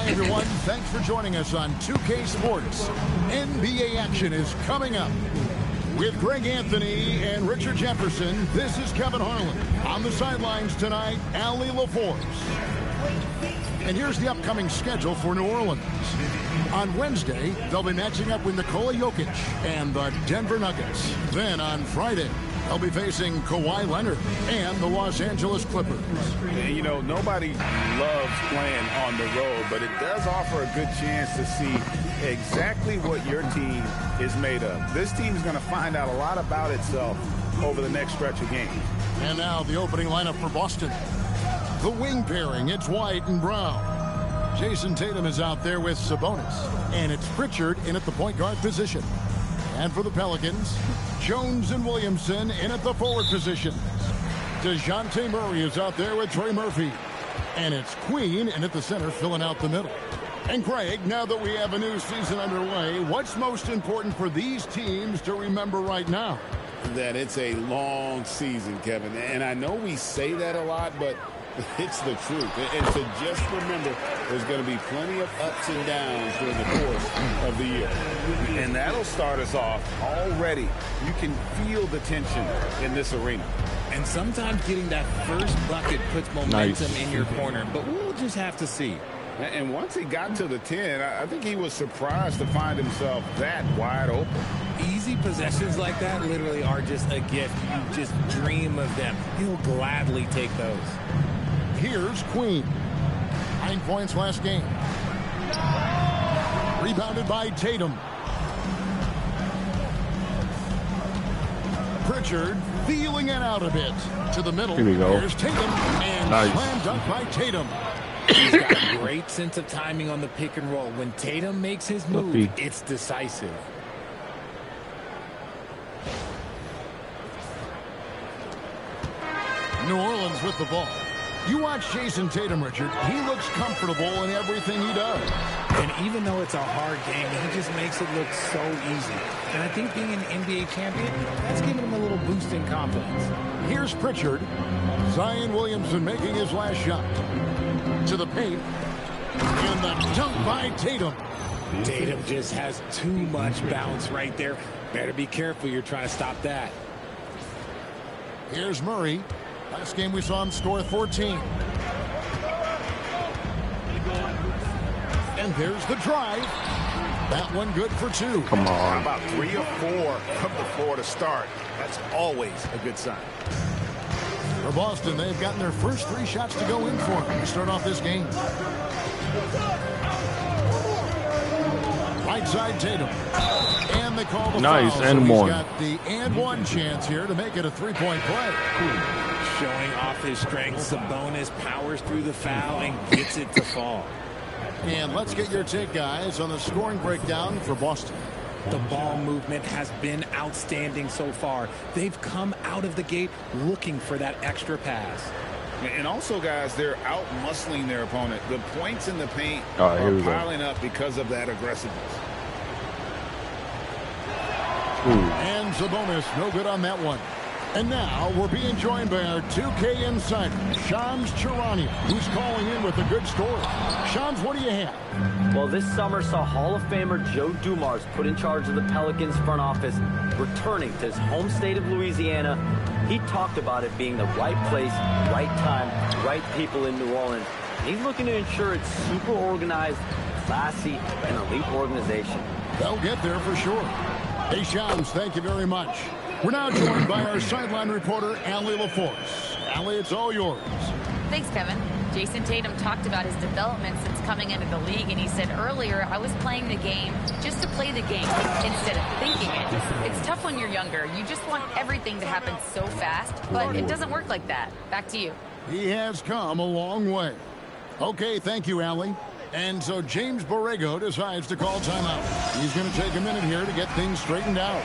Hi, everyone. Thanks for joining us on 2K Sports. NBA action is coming up. With Greg Anthony and Richard Jefferson, this is Kevin Harlan. On the sidelines tonight, Allie LaForce. And here's the upcoming schedule for New Orleans. On Wednesday, they'll be matching up with Nikola Jokic and the Denver Nuggets. Then on Friday, they'll be facing Kawhi Leonard and the Los Angeles Clippers. You know, nobody loves playing on the road, but it does offer a good chance to see exactly what your team is made of. This team is going to find out a lot about itself over the next stretch of games. And now the opening lineup for Boston. The wing pairing, it's White and Brown. Jason Tatum is out there with Sabonis. And it's Pritchard in at the point guard position. And for the Pelicans, Jones and Williamson in at the forward position. DeJounte Murray is out there with Trey Murphy. And it's Queen in at the center filling out the middle. And Craig, now that we have a new season underway, what's most important for these teams to remember right now? That it's a long season, Kevin. And I know we say that a lot, but it's the truth. And so just remember, there's going to be plenty of ups and downs during the course of the year. And that'll start us off already. You can feel the tension in this arena. And sometimes getting that first bucket puts momentum in your corner. But we'll just have to see. And once he got to the 10, I think he was surprised to find himself that wide open. Easy possessions like that literally are just a gift. You just dream of them. He'll gladly take those. Here's Queen. 9 points last game. Rebounded by Tatum. Pritchard feeling it out a bit. To the middle. Here we go. Here's Tatum. And slam dunk by Tatum. He's got a great sense of timing on the pick and roll. When Tatum makes his move, it's decisive. New Orleans with the ball. You watch Jason Tatum, Richard. He looks comfortable in everything he does. And even though it's a hard game, he just makes it look so easy. And I think being an NBA champion, that's giving him a little boost in confidence. Here's Pritchard. Zion Williamson making his last shot. To the paint. And the dunk by Tatum. Tatum just has too much bounce right there. Better be careful. You're trying to stop that. Here's Murray. Last game we saw him score 14. And there's the drive. That one good for 2. Come on. How about 3 or 4 from the floor to start? That's always a good sign. For Boston, they've gotten their first 3 shots to go in for them to start off this game. Right side Tatum. And they call the nice foul. And so one. He's got the and one chance here to make it a 3-point play. Showing off his strength, Sabonis powers through the foul and gets it to fall. And let's get your take, guys, on the scoring breakdown for Boston. The ball movement has been outstanding so far. They've come out of the gate looking for that extra pass. And also, guys, they're out-muscling their opponent. The points in the paint here are we go. piling up because of that aggressiveness. And Sabonis, no good on that one. And now we're being joined by our 2K insider, Shams Charania, who's calling in with a good story. Shams, what do you have? Well, this summer saw Hall of Famer Joe Dumars put in charge of the Pelicans front office, returning to his home state of Louisiana. He talked about it being the right place, right time, right people in New Orleans. He's looking to ensure it's super organized, classy, and elite organization. They'll get there for sure. Hey, Shams, thank you very much. We're now joined by our sideline reporter, Allie LaForce. Allie, it's all yours. Thanks, Kevin. Jason Tatum talked about his development since coming into the league, and he said earlier, I was playing the game just to play the game instead of thinking it. It's tough when you're younger. You just want everything to happen so fast, but it doesn't work like that. Back to you. He has come a long way. Okay, thank you, Allie. And so James Borrego decides to call timeout. He's going to take a minute here to get things straightened out.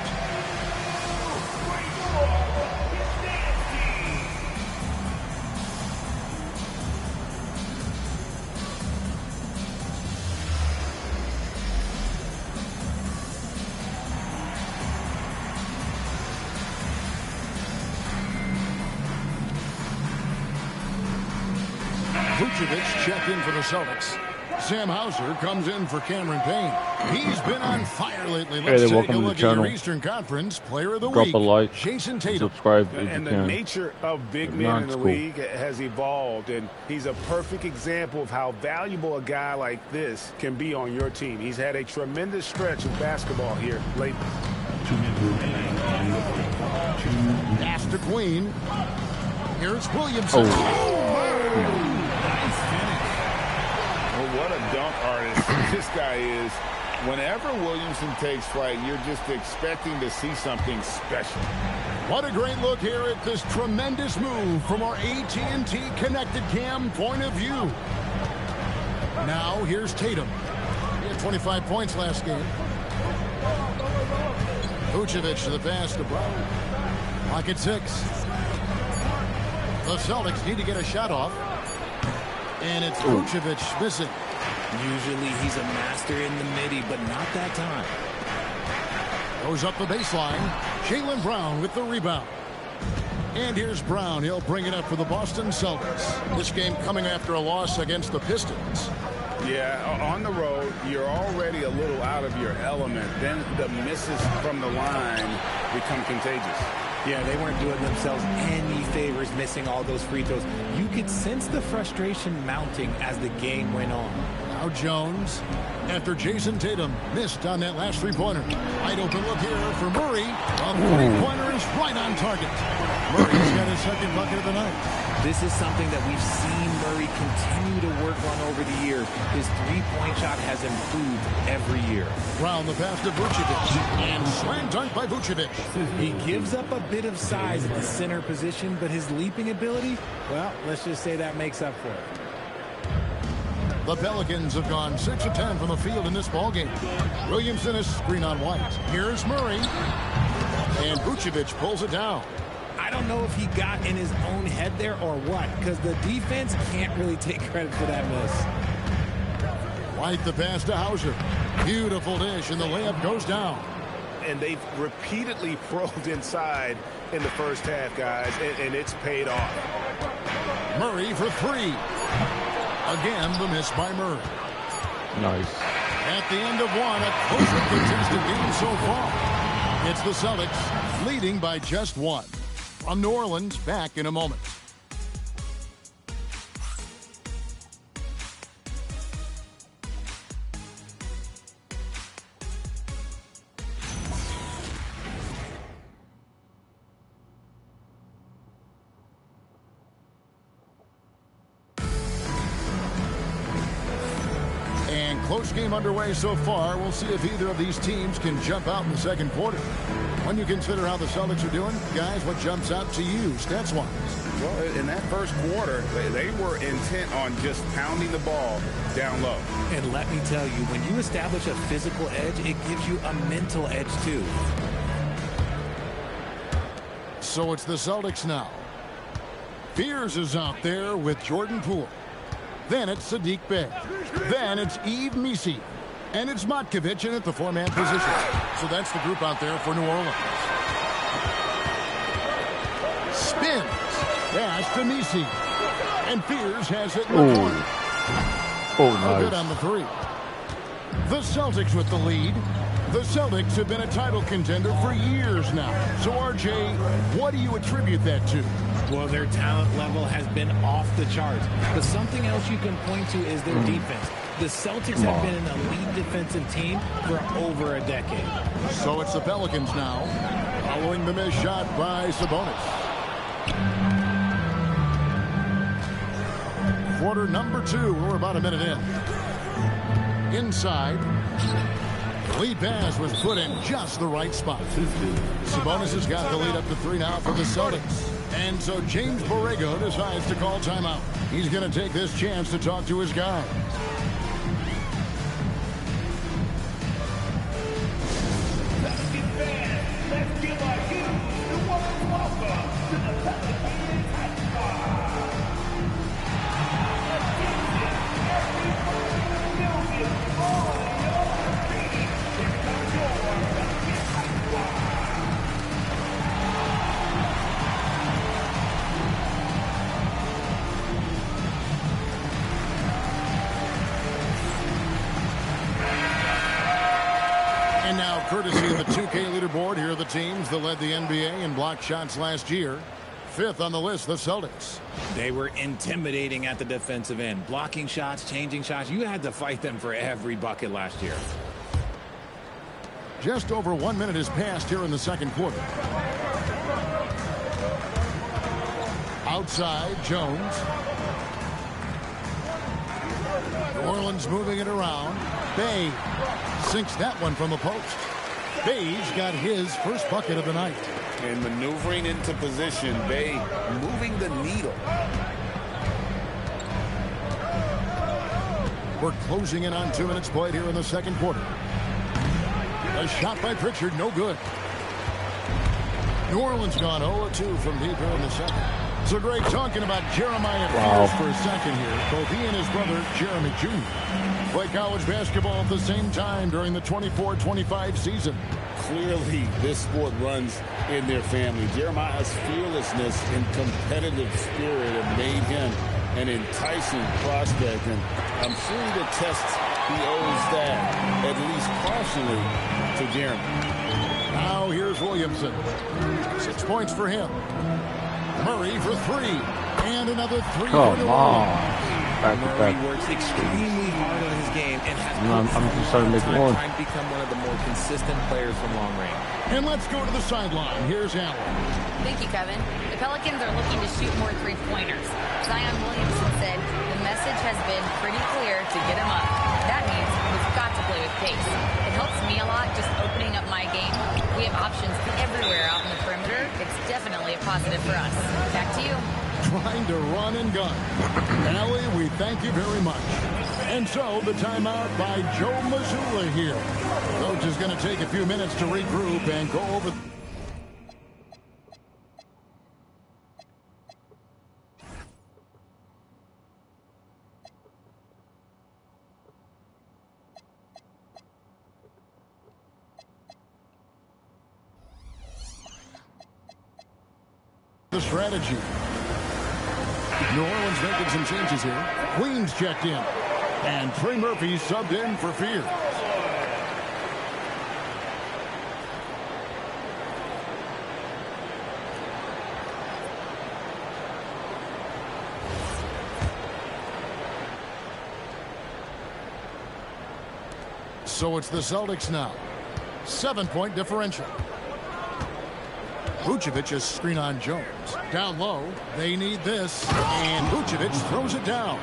Vucevic checked in for the Celtics. Sam Hauser comes in for Cameron Payne. He's been on fire lately. Hey, Let's take a welcome to the look at your channel. Eastern Conference Player of the Drop Week. a like, Jason Tatum. subscribe if And you the can. nature of big If men not, in the it's cool. league has evolved, and he's a perfect example of how valuable a guy like this can be on your team. He's had a tremendous stretch of basketball here lately. Pass to Queen. Here's Williamson. Well, what a dunk artist this guy is. Whenever Williamson takes flight, you're just expecting to see something special. What a great look here at this tremendous move from our AT&T Connected Cam point of view. Now here's Tatum. He had 25 points last game. Vucevic to the pass to Brown. Clock at 6. The Celtics need to get a shot off. And it's Vucevic missing. Usually he's a master in the midi, but not that time. Goes up the baseline. Jaylen Brown with the rebound. And here's Brown. He'll bring it up for the Boston Celtics. This game coming after a loss against the Pistons. Yeah, on the road, you're already a little out of your element. Then the misses from the line become contagious. Yeah, they weren't doing themselves any favors missing all those free throws. You could sense the frustration mounting as the game went on. Now Jones, after Jason Tatum missed on that last three-pointer. Wide open look here for Murray. A three-pointer is right on target. Murray's got his second bucket of the night. This is something that we've seen Murray continue to work on over the years. His three-point shot has improved every year. Brown the pass to Vucevic. And slam dunk by Vucevic. He gives up a bit of size at the center position, but his leaping ability, well, let's just say that makes up for it. The Pelicans have gone 6 of 10 from the field in this ballgame. Williamson is screen on White. Here's Murray. And Vucevic pulls it down. I don't know if he got in his own head there or what, because the defense can't really take credit for that miss. White the pass to Hauser. Beautiful dish, and the layup goes down. And they've repeatedly probed inside in the first half, guys, and it's paid off. Murray for three. Again, the miss by Murray. Nice. At the end of one, a closely contested game so far. It's the Celtics leading by just one. From New Orleans, back in a moment. And close game underway so far. We'll see if either of these teams can jump out in the second quarter. When you consider how the Celtics are doing, guys, what jumps out to you stats-wise? Well, in that first quarter, they were intent on just pounding the ball down low. And let me tell you, when you establish a physical edge, it gives you a mental edge too. So it's the Celtics now. Fears is out there with Jordan Poole. Then it's Sadiq Bey. Then it's Yves Missi. And it's Matkovic in at the four-man position. So that's the group out there for New Orleans. Spins. Pass to Missi. And Fears has it in the corner. Oh, Good nice. on the three. The Celtics with the lead. The Celtics have been a title contender for years now. So, RJ, what do you attribute that to? Well, their talent level has been off the charts. But something else you can point to is their defense. The Celtics have been an elite defensive team for over a decade. So it's the Pelicans now, following the missed shot by Sabonis. Quarter number 2. We're about a minute in. Inside. Lead pass was put in just the right spot. Sabonis has got the lead up to 3 now for the Celtics. And so James Borrego decides to call timeout. He's going to take this chance to talk to his guys. And now, courtesy of the 2K leaderboard, here are the teams that led the NBA in block shots last year. 5th on the list, the Celtics. They were intimidating at the defensive end. Blocking shots, changing shots. You had to fight them for every bucket last year. Just over 1 minute has passed here in the second quarter. Outside, Jones. New Orleans moving it around. Bay sinks that one from the post. Bay's got his first bucket of the night. And maneuvering into position, Bay moving the needle. We're closing in on 2 minutes played here in the second quarter. A shot by Pritchard, no good. New Orleans gone 0-2 from deep here in the second. So great talking about Jeremiah Fears for a second here. Both he and his brother, Jeremy Jr., play college basketball at the same time during the 24-25 season. Clearly, this sport runs in their family. Jeremiah's fearlessness and competitive spirit have made him an enticing prospect, and I'm sure the tests he owes that, at least partially, to Jeremy. Now here's Williamson. 6 points for him. Murray for 3. And another 3 for New Orleans. Murray works extremely hard on his game and has I'm just starting to make one. trying to become one of the more consistent players from long range. And let's go to the sideline. Here's Allen. Thank you, Kevin. The Pelicans are looking to shoot more three-pointers. Zion Williamson said the message has been pretty clear to get him up. That means we've got to play with pace. It helps me a lot just opening up my game. We have options everywhere out in the perimeter. It's definitely a positive for us. Back to you. Trying to run and gun. Allie, we thank you very much. And so the timeout by Joe Mazzulla here. Coach is going to take a few minutes to regroup and go over. The strategy. New Orleans making some changes here. Queens checked in. And Trey Murphy subbed in for Fear. So it's the Celtics now. 7-point differential. Vucevic is screen on Jones. Down low, they need this. And Vucevic throws it down.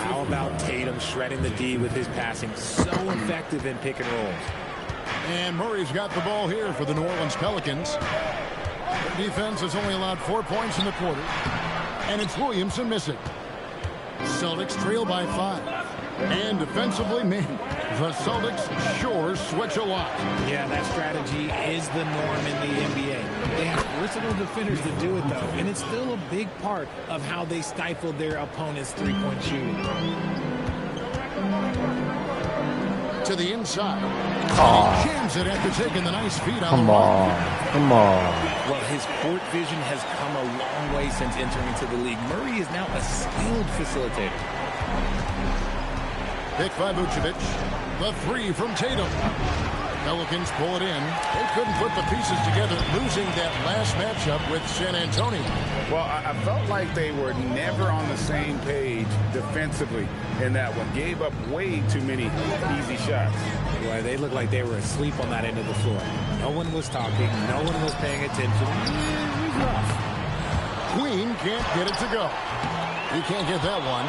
How about Tatum shredding the D with his passing? So effective in pick and rolls. And Murray's got the ball here for the New Orleans Pelicans. Their defense has only allowed 4 points in the quarter. And it's Williamson missing. Celtics trail by 5. And defensively, man, the Celtics sure switch a lot. Yeah, that strategy is the norm in the NBA. They have versatile defenders to do it, though, and it's still a big part of how they stifled their opponent's three-point shooting. To the inside. Aw. Jams it after taking the nice feed on Come the on. Come on. Well, his court vision has come a long way since entering into the league. Murray is now a skilled facilitator. Pick by Vucevic. The 3 from Tatum. Pelicans pull it in. They couldn't put the pieces together, losing that last matchup with San Antonio. Well, I felt like they were never on the same page defensively in that one. Gave up way too many easy shots. Boy, they looked like they were asleep on that end of the floor. No one was talking. No one was paying attention. It was rough. Queen can't get it to go. He can't get that one.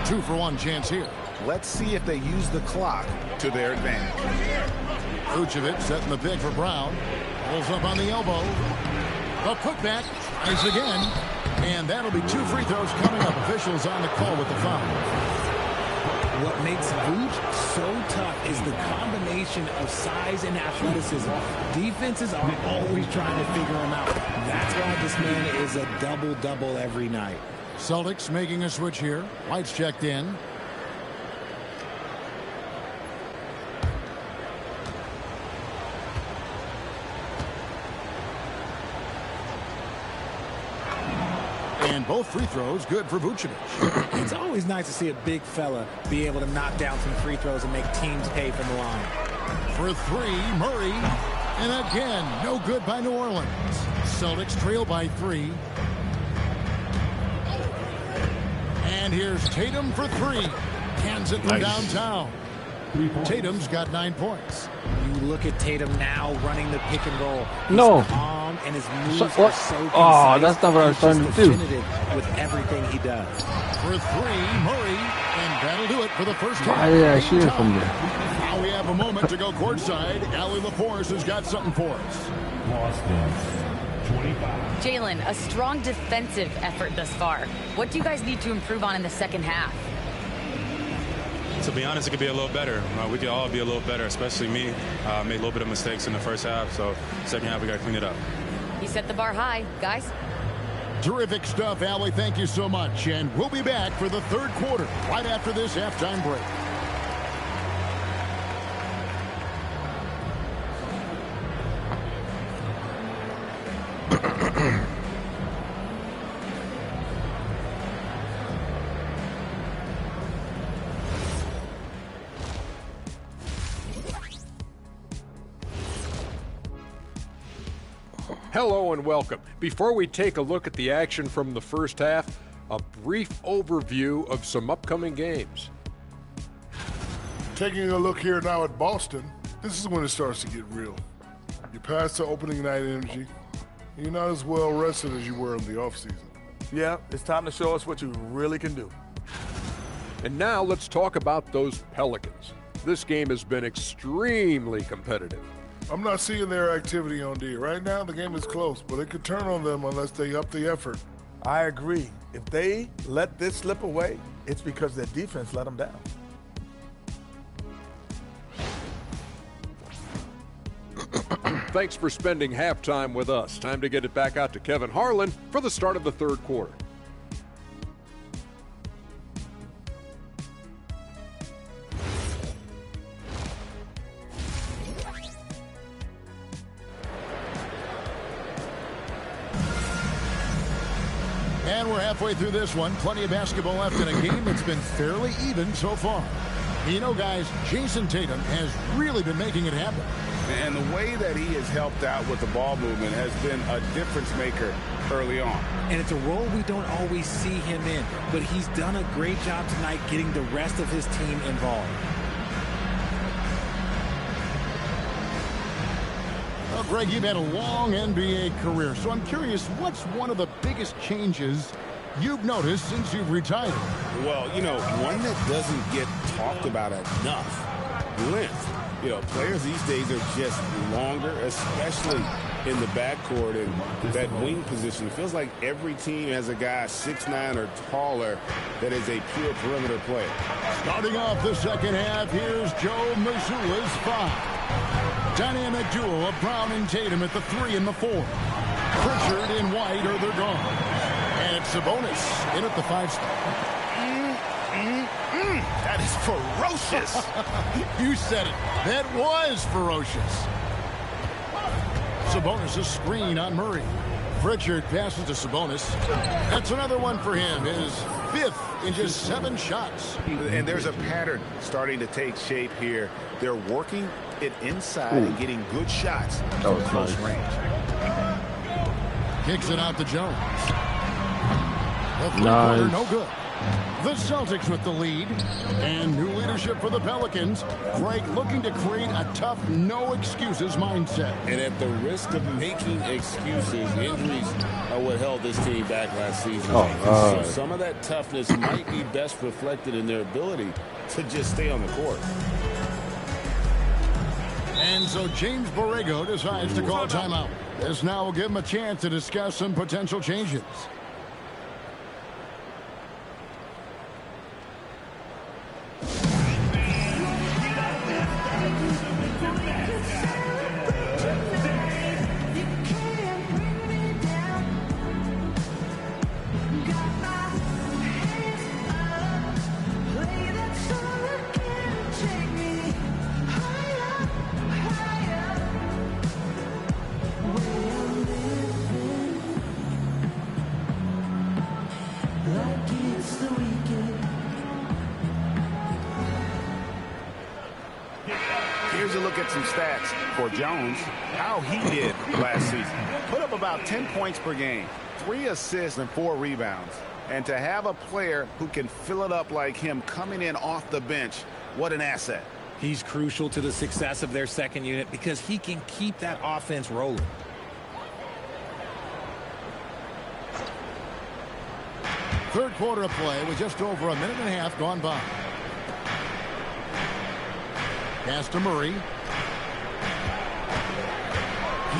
2-for-1 chance here. Let's see if they use the clock to their advantage. Vucevic setting the pick for Brown. Pulls up on the elbow. A putback. Tries again. And that'll be 2 free throws coming up. Officials on the call with the foul. What makes Vooch so tough is the combination of size and athleticism. Defenses are always trying to figure him out. That's why this man is a double-double every night. Celtics making a switch here. White's checked in. And both free throws good for Vucevic. It's always nice to see a big fella be able to knock down some free throws and make teams pay from the line. For three, Murray. And again, no good by New Orleans. Celtics trail by 3. And here's Tatum for 3. Cans it from downtown. Tatum's got 9 points. You look at Tatum now running the pick and roll. He's No. calm, and his moves So- are what? so concise. Oh, that's not what I was He's trying just to do. definitive with everything he does. For 3, Murray. And that'll do it for the first half. Why did I see it from there? Now we have a moment to go courtside. Allie LaForce has got something for us. Boston, 25. Jalen, a strong defensive effort thus far. What do you guys need to improve on in the second half? To be honest, it could be a little better. We could all be a little better, especially me. Made a little bit of mistakes in the first half, so second half we got to clean it up. He set the bar high. Guys? Terrific stuff, Allie. Thank you so much. And we'll be back for the third quarter right after this halftime break. Hello and welcome. Before we take a look at the action from the first half, a brief overview of some upcoming games. Taking a look here now at Boston, this is when it starts to get real. You pass the opening night energy. You're not as well rested as you were in the offseason. Yeah, it's time to show us what you really can do. And now let's talk about those Pelicans. This game has been extremely competitive. I'm not seeing their activity on D. Right now, the game is close, but it could turn on them unless they up the effort. I agree. If they let this slip away, it's because their defense let them down. Thanks for spending halftime with us. Time to get it back out to Kevin Harlan for the start of the third quarter. And we're halfway through this one. Plenty of basketball left in a game that's been fairly even so far. You know, guys, Jason Tatum has really been making it happen. And the way that he has helped out with the ball movement has been a difference maker early on. And it's a role we don't always see him in, but he's done a great job tonight getting the rest of his team involved. Well, Greg, you've had a long NBA career, so I'm curious, what's one of the biggest changes you've noticed since you've retired? Well, you know, one that doesn't get talked about enough, length. You know, players these days are just longer, especially in the backcourt and that wing position. It feels like every team has a guy 6'9" or taller that is a pure perimeter player. Starting off the second half, here's Joe Mazzulla's 5. Dynamic duo of Brown and Tatum at the 3 and the 4. Pritchard and White are they're gone. And it's Sabonis in at the 5 spot. That is ferocious. You said it. That was ferocious. Sabonis' screen on Murray. Pritchard passes to Sabonis. That's another one for him. His 5th in just 7 shots. And there's a pattern starting to take shape here. They're working it inside and getting good shots from close range. Kicks it out to Jones. The 3-quarter, no good. The Celtics with the lead, and new leadership for the Pelicans. Greg looking to create a tough, no-excuses mindset. And at the risk of making excuses, injuries are what held this team back last season. So some of that toughness might be best reflected in their ability to just stay on the court. And so James Borrego decides to call timeout. This now will give him a chance to discuss some potential changes. Here's a look at some stats for Jones, how he did last season. Put up about 10 points per game, 3 assists and 4 rebounds. And to have a player who can fill it up like him coming in off the bench, what an asset. He's crucial to the success of their second unit because he can keep that offense rolling. Third quarter of play with just over a minute and a half gone by. Pass to Murray.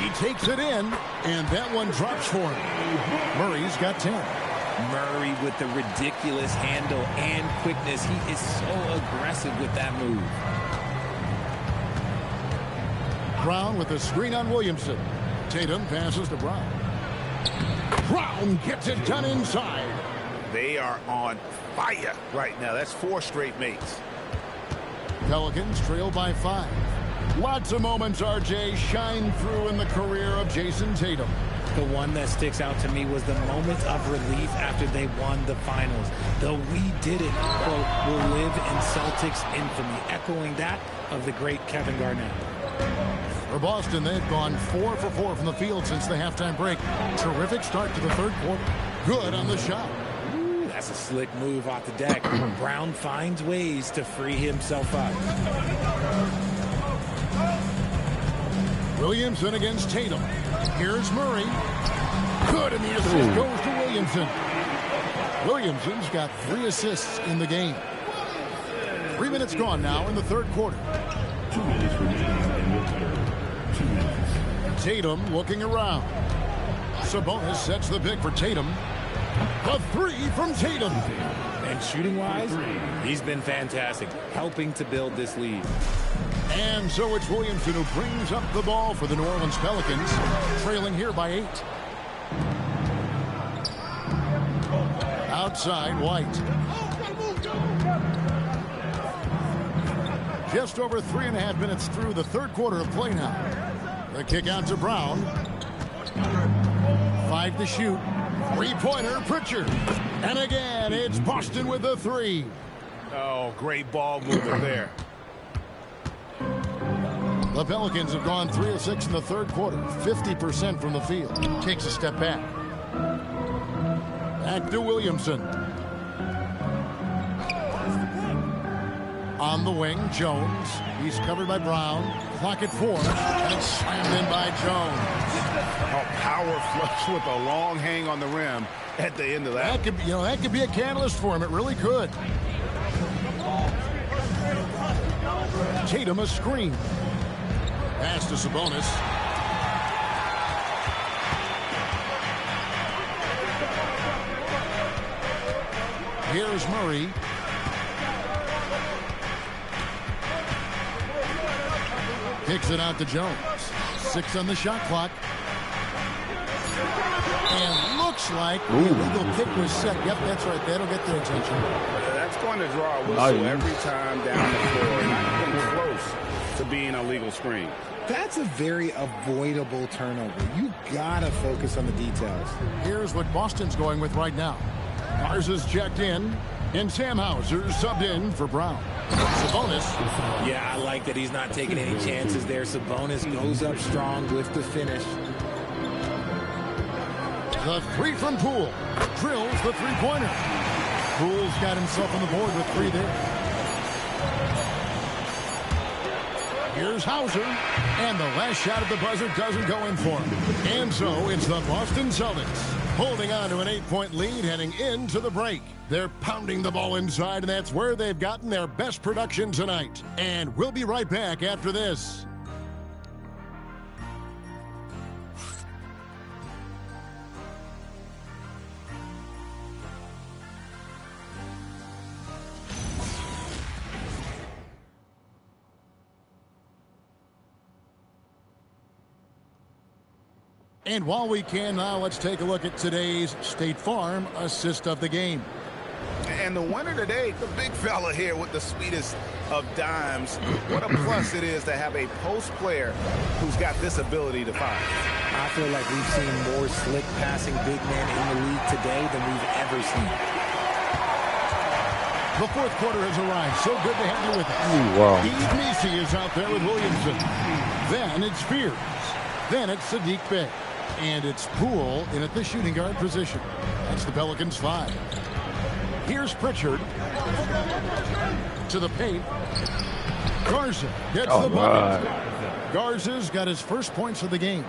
He takes it in, and that one drops for him. Murray's got 10. Murray with the ridiculous handle and quickness. He is so aggressive with that move. Brown with the screen on Williamson. Tatum passes to Brown. Brown gets it done inside. They are on fire right now. That's 4 straight makes. Pelicans trail by 5. Lots of moments, RJ, shine through in the career of Jason Tatum. The one that sticks out to me was the moment of relief after they won the finals. The "we did it" quote will live in Celtics infamy, echoing that of the great Kevin Garnett. For Boston, they've gone 4 for 4 from the field since the halftime break. Terrific start to the third quarter. Good on the shot. Ooh, that's a slick move off the deck. Brown finds ways to free himself up. Williamson against Tatum. Here's Murray. Good, and the assist goes to Williamson. Williamson's got 3 assists in the game. 3 minutes gone now in the third quarter. 2 minutes remaining in the third. 2 minutes. Tatum looking around. Sabonis sets the pick for Tatum. A 3 from Tatum. And shooting-wise, he's been fantastic, helping to build this lead. And so it's Williamson who brings up the ball for the New Orleans Pelicans, trailing here by 8. Outside, White. Just over 3.5 minutes through the third quarter of play now. The kick out to Brown. 5 to shoot. 3-pointer, Pritchard. And again, it's Boston with the 3. Oh, great ball movement there. The Pelicans have gone 3 of 6 in the third quarter, 50% from the field. Takes a step back. Back to Williamson. On the wing, Jones. He's covered by Brown. Clock at 4. And it's slammed in by Jones. A power flush with a long hang on the rim at the end of that. That could be a catalyst for him. It really could. Tatum a screen. Pass to Sabonis. Here's Murray. Kicks it out to Jones. 6 on the shot clock. And looks like the illegal kick was set. Yep, that's right. That'll get their attention. That's going to draw a whistle every time down the floor. Not even close to being a legal screen. That's a very avoidable turnover. You gotta focus on the details. Here's what Boston's going with right now. Mars is checked in, and Sam Hauser subbed in for Brown. Sabonis. Yeah, I like that he's not taking any chances there. Sabonis goes up strong with the finish. The 3 from Poole. Drills the 3-pointer. Poole's got himself on the board with 3 there. Here's Hauser, and the last shot at the buzzer doesn't go in for him. And so it's the Boston Celtics holding on to an 8-point lead heading into the break. They're pounding the ball inside, and that's where they've gotten their best production tonight. And we'll be right back after this. And while we can now, let's take a look at today's State Farm assist of the game. And the winner today, the big fella here with the sweetest of dimes. What a plus it is to have a post player who's got this ability to find. I feel like we've seen more slick passing big men in the league today than we've ever seen. The fourth quarter has arrived. So good to have you with us. Ooh, wow. Eve Nisi is out there with Williamson. Then it's Fears. Then it's Saddiq Bey. And it's Poole in at the shooting guard position. That's the Pelicans 5. Here's Pritchard. To the paint. Garza gets the bucket. Garza's got his first points of the game.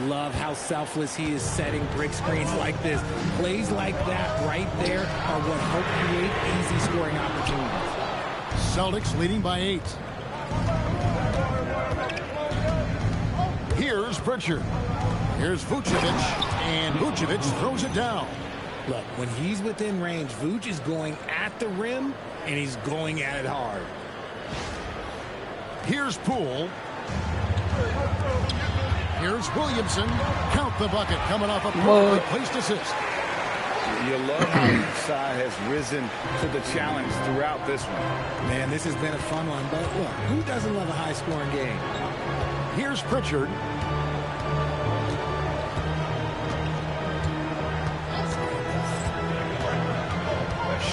Love how selfless he is setting brick screens like this. Plays like that right there are what help create easy scoring opportunities. Celtics leading by 8. Here's Pritchard. Here's Vucevic, and Vucevic throws it down. Look, when he's within range, Vuce is going at the rim, and he's going at it hard. Here's Poole. Here's Williamson. Count the bucket coming off a perfectly placed assist. You love how each side has risen to the challenge throughout this one. Man, this has been a fun one, but look, who doesn't love a high-scoring game? Here's Pritchard.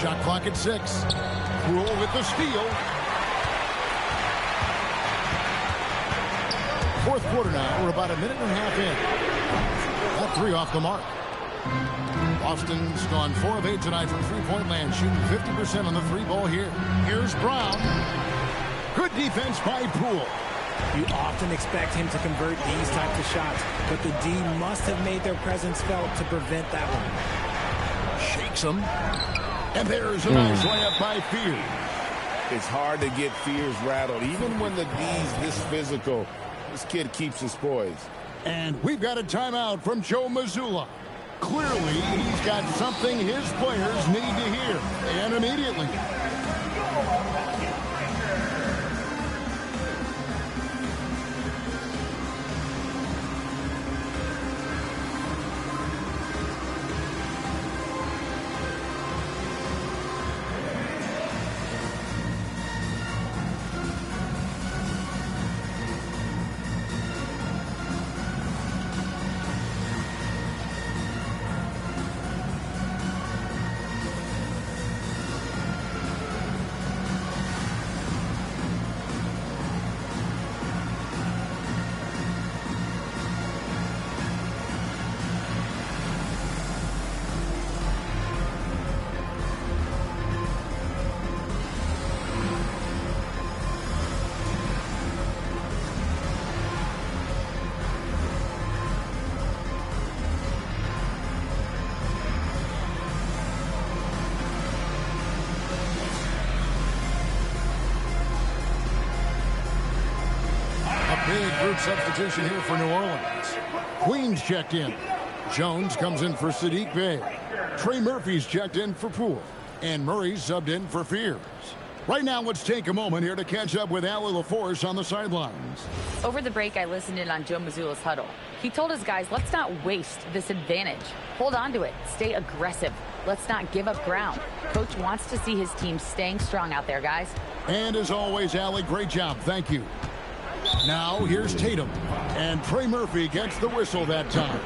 Shot clock at 6. Poole with the steal. Fourth quarter now. We're about a minute and a half in. That 3 off the mark. Boston's gone 4 of 8 tonight from three-point land, shooting 50% on the 3-ball here. Here's Brown. Good defense by Poole. You often expect him to convert these types of shots, but the D must have made their presence felt to prevent that one. Shakes him. And there's a nice layup by Fears. It's hard to get Fears rattled. Even when the D's this physical, this kid keeps his poise. And we've got a timeout from Joe Mazzulla. Clearly, he's got something his players need to hear, and immediately. Big group substitution here for New Orleans. Queens checked in. Jones comes in for Saddiq Bey. Trey Murphy's checked in for Poole. And Murray's subbed in for Fears. Right now, let's take a moment here to catch up with Allie LaForce on the sidelines. Over the break, I listened in on Joe Mazzulla's huddle. He told his guys, let's not waste this advantage. Hold on to it. Stay aggressive. Let's not give up ground. Coach wants to see his team staying strong out there, guys. And as always, Allie, great job. Thank you. Now, here's Tatum. And Trey Murphy gets the whistle that time.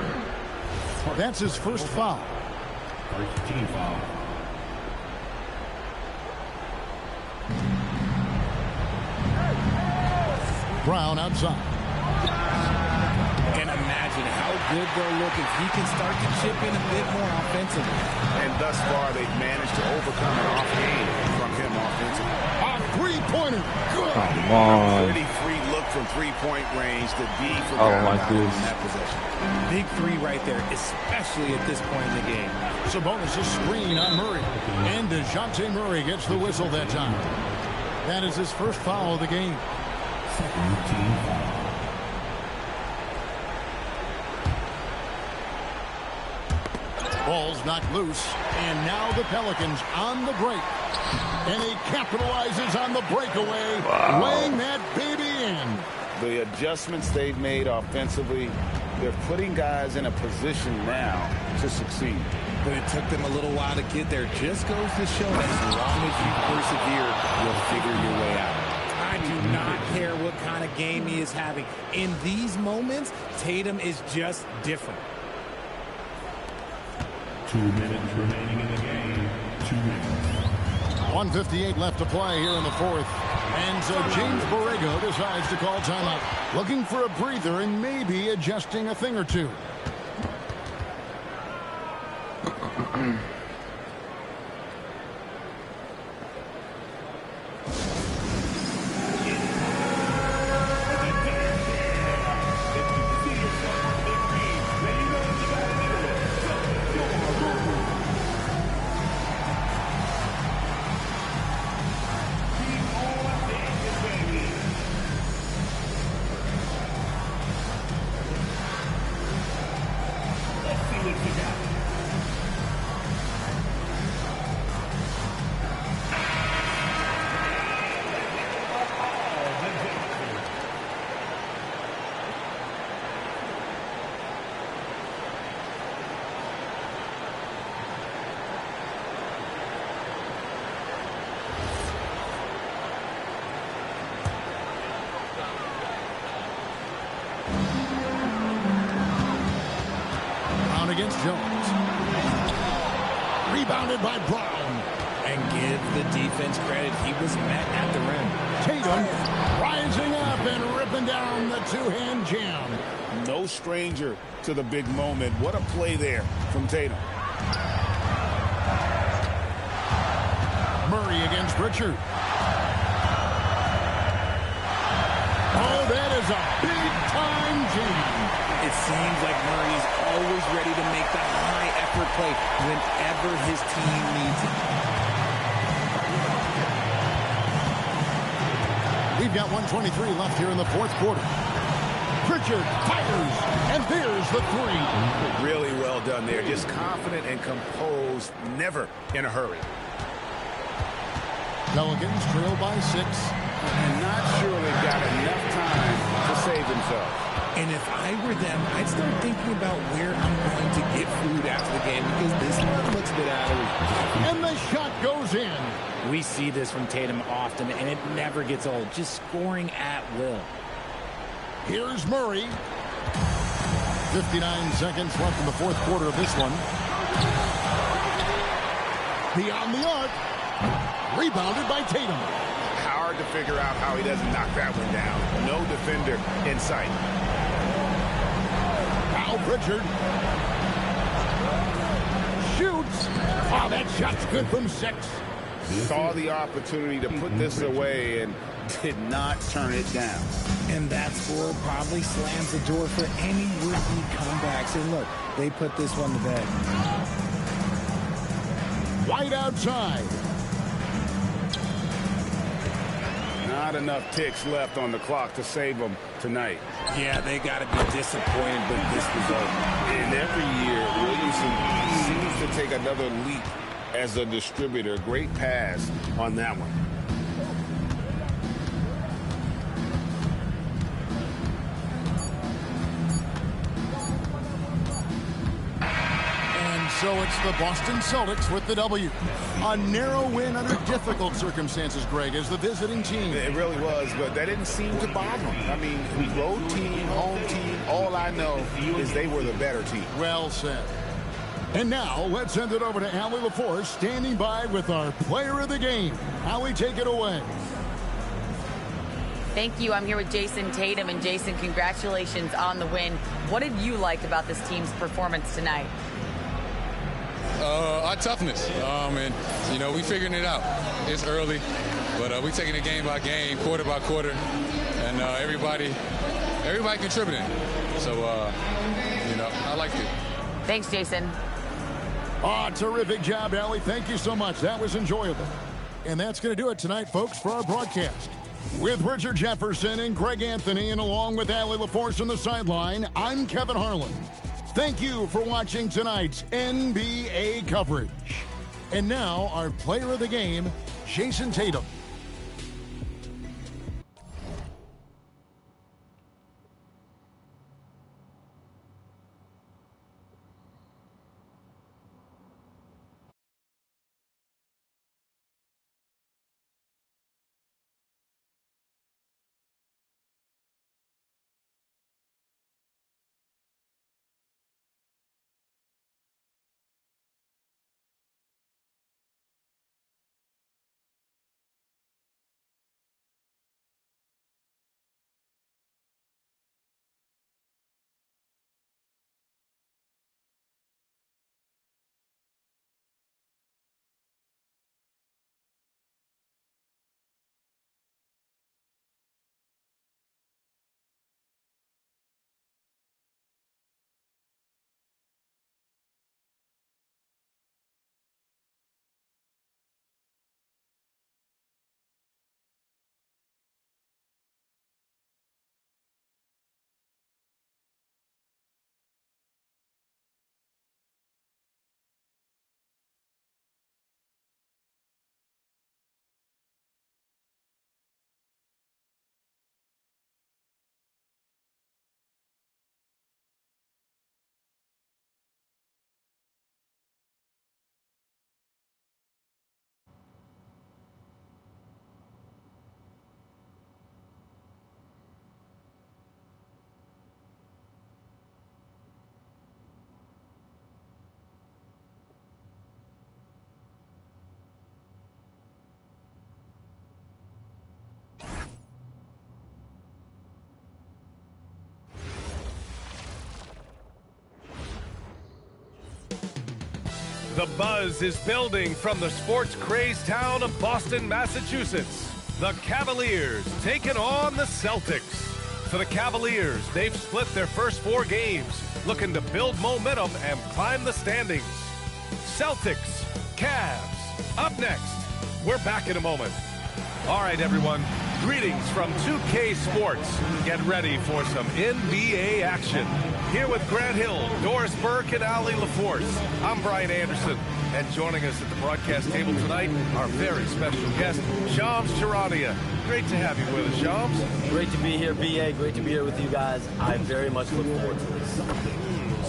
That's his first foul. First team foul. Brown outside. And imagine how good they'll look if he can start to chip in a bit more offensively. And thus far, they've managed to overcome an off game from him offensively. A three-pointer. Good. Come on. Pretty free look from three-point range. The D for that possession. Big 3 right there, especially at this point in the game. Sabonis a screen on Murray. And DeJounte Murray gets the whistle that time. That is his first foul of the game. Second team foul. Ball's knocked loose. And now the Pelicans on the break. And he capitalizes on the breakaway, laying that baby in. The adjustments they've made offensively, they're putting guys in a position now to succeed. But it took them a little while to get there. Just goes to show that as long as you persevere, you'll figure your way out. I do not care what kind of game he is having. In these moments, Tatum is just different. 2 minutes remaining in the game. 2 minutes. 1:58 left to play here in the fourth. And so James Borrego decides to call timeout. Looking for a breather and maybe adjusting a thing or two. Against Jones. Rebounded by Brown. And give the defense credit. He was met at the rim. Tatum rising up and ripping down the two-hand jam. No stranger to the big moment. What a play there from Tatum. Murray against Pritchard. Oh, that is a big-time jam. It seems like Murray is always ready to make the high-effort play whenever his team needs it. We've got 1:23 left here in the fourth quarter. Pritchard fires, and there's the three. Really well done there. Just confident and composed, never in a hurry. Pelicans trail by 6. And not sure they've got enough time to save themselves. And if I were them, I'd start thinking about where I'm going to get food after the game because this one looks a bit out of reach. And the shot goes in. We see this from Tatum often, and it never gets old. Just scoring at will. Here's Murray. 59 seconds left in the fourth quarter of this one. Beyond the arc. Rebounded by Tatum. Hard to figure out how he doesn't knock that one down. No defender in sight. Now Pritchard shoots. Oh, that shot's good from 6. Saw the opportunity to put this away and did not turn it down. And that score probably slams the door for any would-be comebacks. And look, they put this one to bed. White outside. Not enough ticks left on the clock to save them tonight. Yeah, they got to be disappointed with this result. And every year, Williamson seems to take another leap as a distributor. Great pass on that one. So it's the Boston Celtics with the W. A narrow win under difficult circumstances, Greg, as the visiting team. It really was, but that didn't seem to bother them. I mean, road team, home team, all I know is they were the better team. Well said. And now, let's send it over to Allie LaForce, standing by with our player of the game. Allie, take it away. Thank you. I'm here with Jason Tatum. And Jason, congratulations on the win. What did you like about this team's performance tonight? Our toughness. And, you know, we figuring it out. It's early, but we taking it game by game, quarter by quarter, and everybody contributing. So, you know, I liked it. Thanks, Jason. Terrific job, Allie. Thank you so much. That was enjoyable. And that's going to do it tonight, folks, for our broadcast. With Richard Jefferson and Greg Anthony, and along with Allie LaForce on the sideline, I'm Kevin Harlan. Thank you for watching tonight's NBA coverage. And now, our player of the game, Jason Tatum. The buzz is building from the sports-crazed town of Boston, Massachusetts. The Cavaliers taking on the Celtics. For the Cavaliers, they've split their first 4 games, looking to build momentum and climb the standings. Celtics, Cavs, up next. We're back in a moment. All right, everyone. Greetings from 2K Sports. Get ready for some NBA action. Here with Grant Hill, Doris Burke, and Allie LaForce, I'm Brian Anderson. And joining us at the broadcast table tonight, our very special guest, Shams Charania. Great to have you with us, Shams. Great to be here, BA. Great to be here with you guys. I very much look forward to this.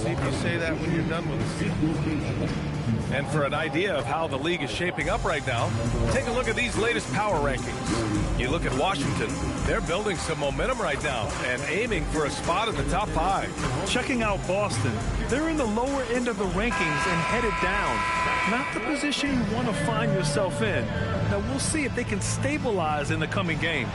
See if you say that when you're done with us. And for an idea of how the league is shaping up right now, take a look at these latest power rankings. You look at Washington, they're building some momentum right now and aiming for a spot in the top 5. Checking out Boston, they're in the lower end of the rankings and headed down. Not the position you want to find yourself in. Now we'll see if they can stabilize in the coming games.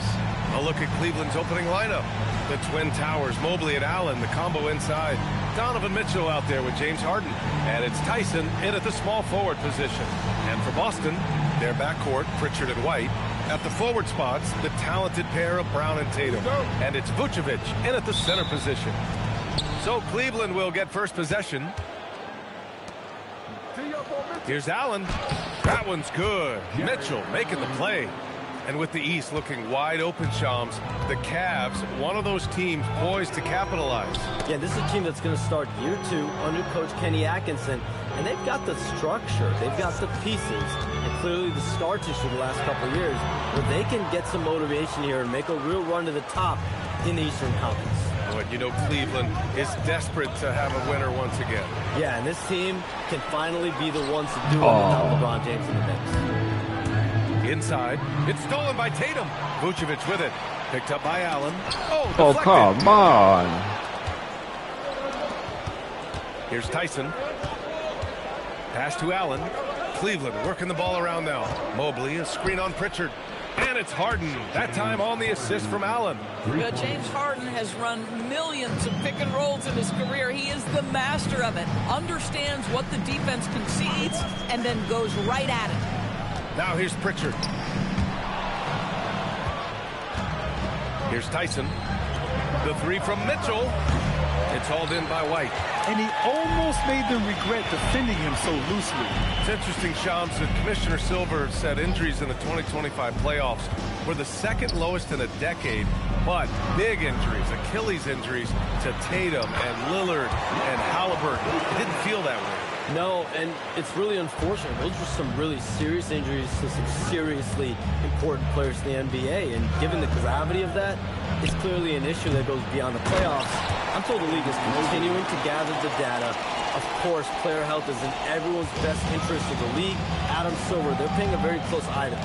A look at Cleveland's opening lineup. The Twin Towers, Mobley and Allen, the combo inside. Donovan Mitchell out there with James Harden. And it's Tyson in at the small forward position. And for Boston, their backcourt, Pritchard and White. At the forward spots, the talented pair of Brown and Tatum. And it's Vucevic in at the center position. So Cleveland will get first possession. Here's Allen. That one's good. Mitchell making the play. And with the East looking wide open, Shams, the Cavs, one of those teams poised to capitalize. Yeah, this is a team that's going to start year 2 under Coach Kenny Atkinson. And they've got the structure, they've got the pieces, and clearly the scar tissue the last couple of years, where they can get some motivation here and make a real run to the top in the Eastern Conference. But you know Cleveland is desperate to have a winner once again. Yeah, and this team can finally be the ones to do it without LeBron James in the mix. Inside, it's stolen by Tatum. Vucevic with it. Picked up by Allen. Oh, come on. Here's Tyson. Pass to Allen. Cleveland working the ball around now. Mobley, a screen on Pritchard. And it's Harden. That time on the assist from Allen. James Harden has run millions of pick and rolls in his career. He is the master of it. Understands what the defense concedes and then goes right at it. Now here's Pritchard. Here's Tyson. The 3 from Mitchell. It's hauled in by White. And he almost made them regret defending him so loosely. It's interesting, Shams, that Commissioner Silver said injuries in the 2025 playoffs were the second lowest in a decade, but big injuries, Achilles injuries to Tatum and Lillard and Halliburton. It didn't feel that way. No, and it's really unfortunate. Those were some really serious injuries to some seriously important players in the NBA, and given the gravity of that, it's clearly an issue that goes beyond the playoffs. I'm told the league is continuing to gather the data. Of course, player health is in everyone's best interest of the league. Adam Silver, they're paying a very close eye to this.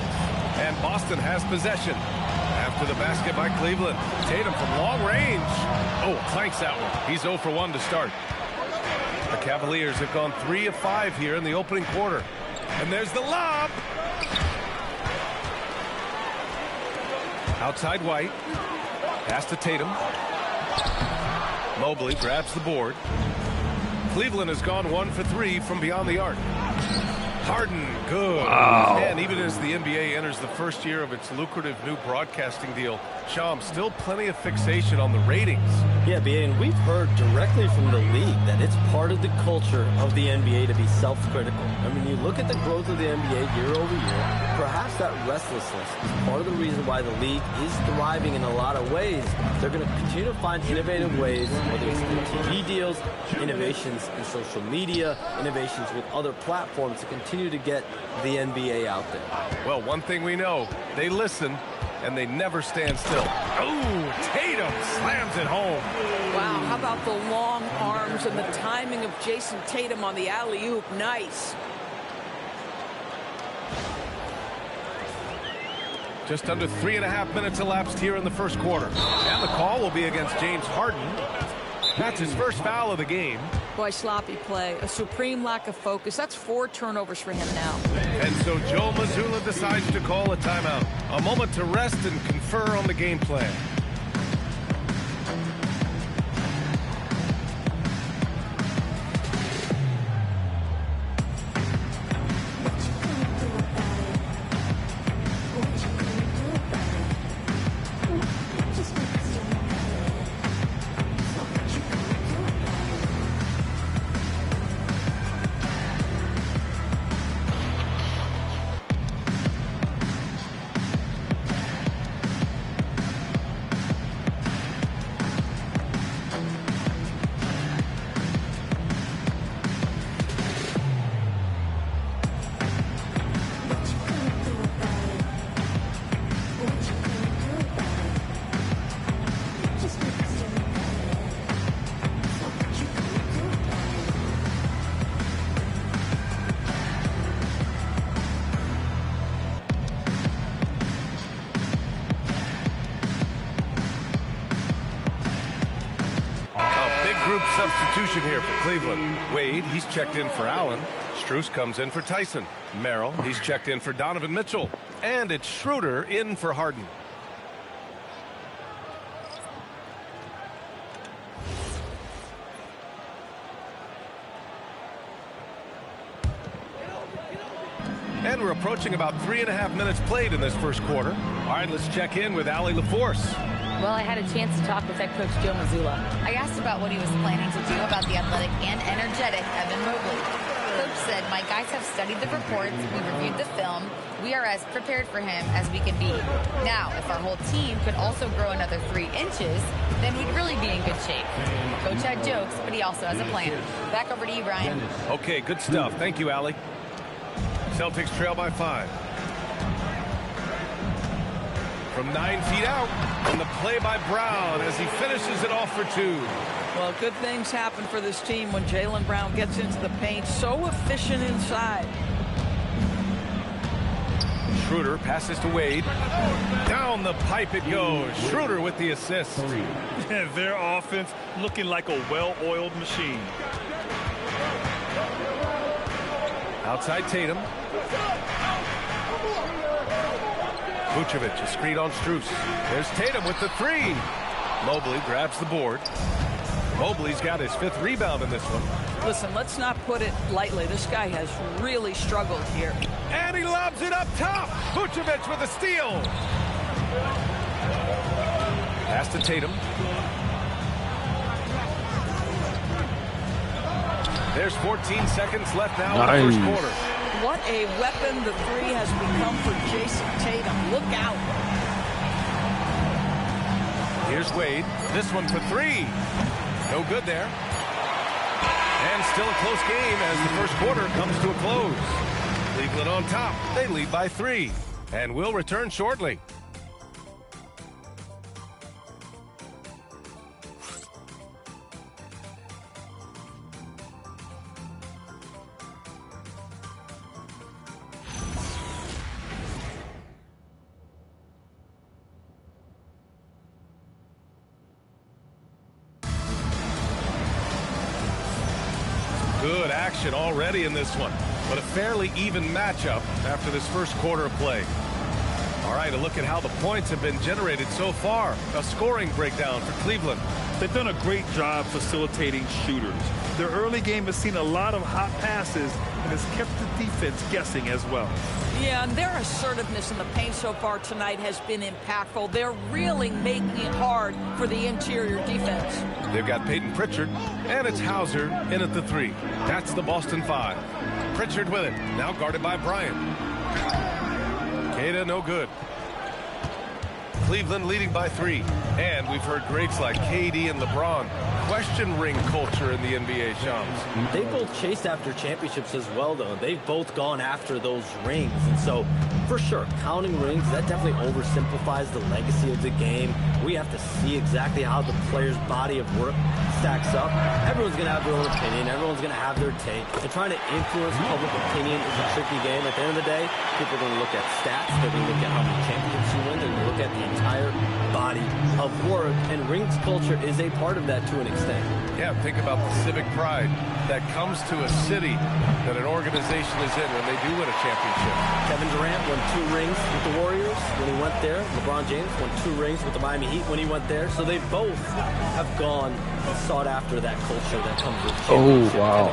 And Boston has possession. After the basket by Cleveland. Tatum from long range. Oh, clanks that one. He's 0 for 1 to start. The Cavaliers have gone 3 of 5 here in the opening quarter. And there's the lob. Outside White. Pass to Tatum. Mobley grabs the board. Cleveland has gone 1 for 3 from beyond the arc. Harden, good. Wow. And even as the NBA enters the first year of its lucrative new broadcasting deal, Shams, still plenty of fixation on the ratings. Yeah, and we've heard directly from the league that it's part of the culture of the NBA to be self-critical. I mean, you look at the growth of the NBA year over year, perhaps that restlessness is part of the reason why the league is thriving in a lot of ways. They're going to continue to find innovative ways, whether it's through TV deals, innovations in social media, innovations with other platforms to continue to get the NBA out there. Well, one thing we know, they listen and they never stand still. Oh, Tatum slams it home. Wow, how about the long arms and the timing of Jason Tatum on the alley-oop? Nice. Just under 3.5 minutes elapsed here in the first quarter. And the call will be against James Harden. That's his first foul of the game. Boy, sloppy play. A supreme lack of focus. That's 4 turnovers for him now. And so Joe Mazzulla decides to call a timeout. A moment to rest and confer on the game plan. group substitution here for Cleveland. Wade, he's checked in for Allen. Strus comes in for Tyson. Merrill, he's checked in for Donovan Mitchell. And it's Schroeder in for Harden. And we're approaching about 3.5 minutes played in this first quarter. All right, let's check in with Allie LaForce. Well, I had a chance to talk with head coach Joe Mazzulla. I asked about what he was planning to do about the athletic and energetic Evan Mobley. Coach said, my guys have studied the reports, we reviewed the film, we are as prepared for him as we can be. Now, if our whole team could also grow another 3 inches, then we'd really be in good shape. Coach had jokes, but he also has a plan. Back over to you, Brian. Okay, good stuff. Thank you, Allie. Celtics trail by 5. From 9 feet out, and the play by Brown as he finishes it off for 2. Well, good things happen for this team when Jaylen Brown gets into the paint. So efficient inside. Schroeder passes to Wade. Down the pipe it goes. Schroeder with the assist. Their offense looking like a well-oiled machine. Outside Tatum. Vucevic, a screen on Strus. There's Tatum with the 3. Mobley grabs the board. Mobley's got his 5th rebound in this one. Listen, let's not put it lightly. This guy has really struggled here. And he lobs it up top. Vucevic with a steal. Pass to Tatum. There's 14 seconds left now in the first quarter. What a weapon the 3 has become for Jason Tatum. Look out. Here's Wade. This one for 3. No good there. And still a close game as the first quarter comes to a close. Cleveland on top. They lead by 3. And we'll return shortly. Good action already in this one, but a fairly even matchup after this first quarter of play. All right, a look at how the points have been generated so far. A scoring breakdown for Cleveland. They've done a great job facilitating shooters. Their early game has seen a lot of hot passes and has kept the defense guessing as well. Yeah, and their assertiveness in the paint so far tonight has been impactful. They're really making it hard for the interior defense. They've got Peyton Pritchard, and it's Hauser in at the 3. That's the Boston 5. Pritchard with it, now guarded by Bryant. Queta no good. Cleveland leading by 3. And we've heard greats like KD and LeBron question ring culture in the NBA, Shams. They both chased after championships as well, though. They've both gone after those rings. And so, for sure, counting rings, that definitely oversimplifies the legacy of the game. We have to see exactly how the player's body of work stacks up. Everyone's going to have their own opinion. Everyone's going to have their take. And trying to influence public opinion is a tricky game. At the end of the day, people are going to look at stats. They're going to look at how many championships you win. They're going to look at the entire body of work. And rings culture is a part of that to an extent. Yeah, think about the civic pride that comes to a city that an organization is in when they do win a championship. Kevin Durant won 2 rings with the Warriors when he went there. LeBron James won 2 rings with the Miami Heat when he went there. So they both have gone and sought after that culture that comes with championship. Oh, wow.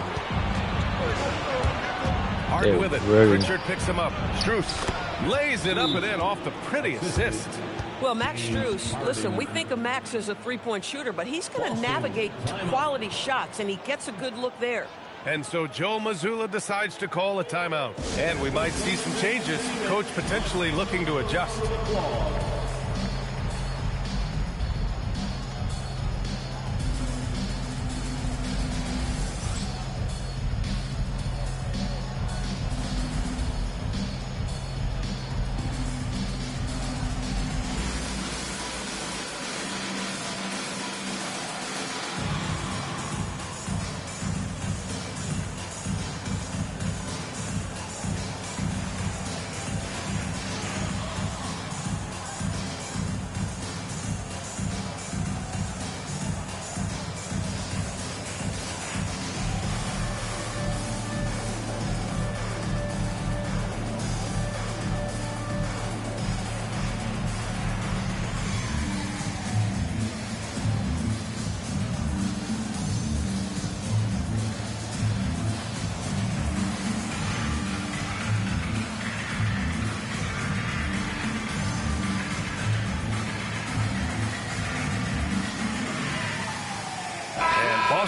Harden with it. Richard picks him up. Strus lays it up and in off the pretty assist. Well, Max Strus, listen, we think of Max as a three-point shooter, but he's going to navigate quality shots, and he gets a good look there. And so Joe Mazzulla decides to call a timeout. And we might see some changes. Coach potentially looking to adjust.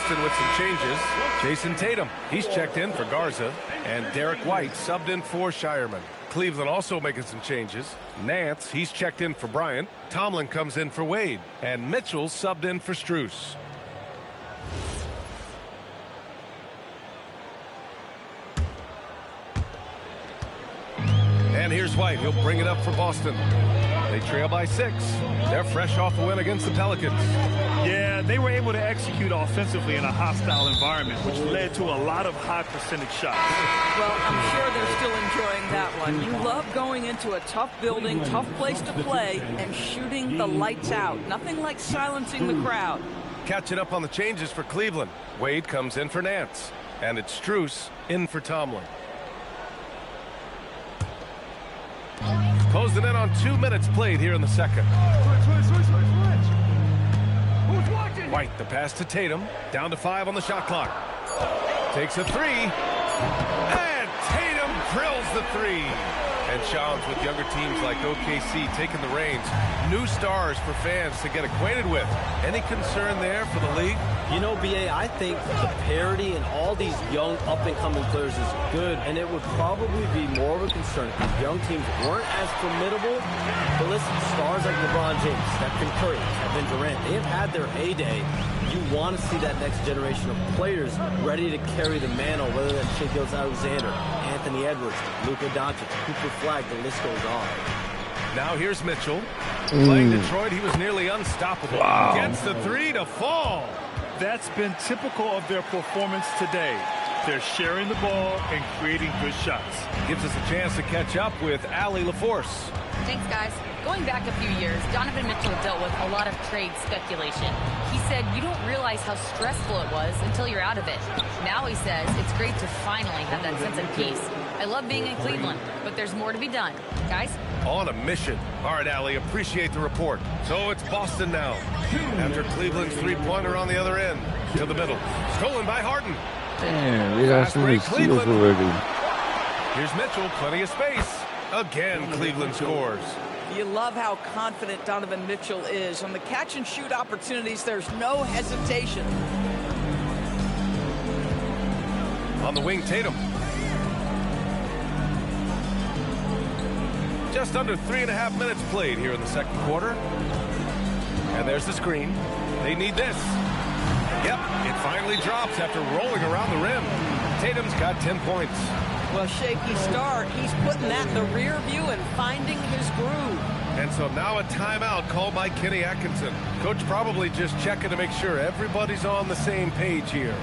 Boston with some changes. Jason Tatum, he's checked in for Garza. And Derek White subbed in for Shireman. Cleveland also making some changes. Nance, he's checked in for Bryant. Tomlin comes in for Wade. And Mitchell subbed in for Strus. And here's White. He'll bring it up for Boston. They trail by 6. They're fresh off a win against the Pelicans. Yeah, they were able to execute offensively in a hostile environment, which led to a lot of high percentage shots. Well, I'm sure they're still enjoying that one. You love going into a tough building, tough place to play, and shooting the lights out. Nothing like silencing the crowd. Catching up on the changes for Cleveland. Wade comes in for Nance. And it's Strus in for Tomlin. Closing in on 2 minutes played here in the second. White, the pass to Tatum. Down to 5 on the shot clock. Takes a 3. And Tatum drills the 3. And Shams with younger teams like OKC taking the reins. New stars for fans to get acquainted with. Any concern there for the league? You know, BA, I think the parity in all these young up-and-coming players is good, and it would probably be more of a concern if young teams weren't as formidable. But listen, stars like LeBron James, Stephen Curry, Kevin Durant, they have had their heyday. You want to see that next generation of players ready to carry the mantle, whether that's Shai Gilgeous-Alexander, Anthony Edwards, Luka Doncic, Cooper Flagg, the list goes on. Now here's Mitchell. Playing Detroit, he was nearly unstoppable. Wow. Gets the 3 to fall. That's been typical of their performance today. They're sharing the ball and creating good shots. Gives us a chance to catch up with Allie LaForce. Thanks, guys. Going back a few years, Donovan Mitchell dealt with a lot of trade speculation. He said you don't realize how stressful it was until you're out of it. Now he says it's great to finally have that sense of peace. I love being in Cleveland, but there's more to be done. Guys? On a mission. All right, Allie, appreciate the report. So it's Boston now. After Cleveland's three-pointer on the other end. To the middle. Stolen by Harden. Damn, we got so many steals already. Here's Mitchell, plenty of space. Again, Cleveland scores. You love how confident Donovan Mitchell is. On the catch-and-shoot opportunities, there's no hesitation. On the wing, Tatum. Just under 3.5 minutes played here in the second quarter. And there's the screen. They need this. Yep, it finally drops after rolling around the rim. Tatum's got 10 points. Well, shaky start. He's putting that in the rear view and finding his groove. And so now a timeout called by Kenny Atkinson. Coach probably just checking to make sure everybody's on the same page here.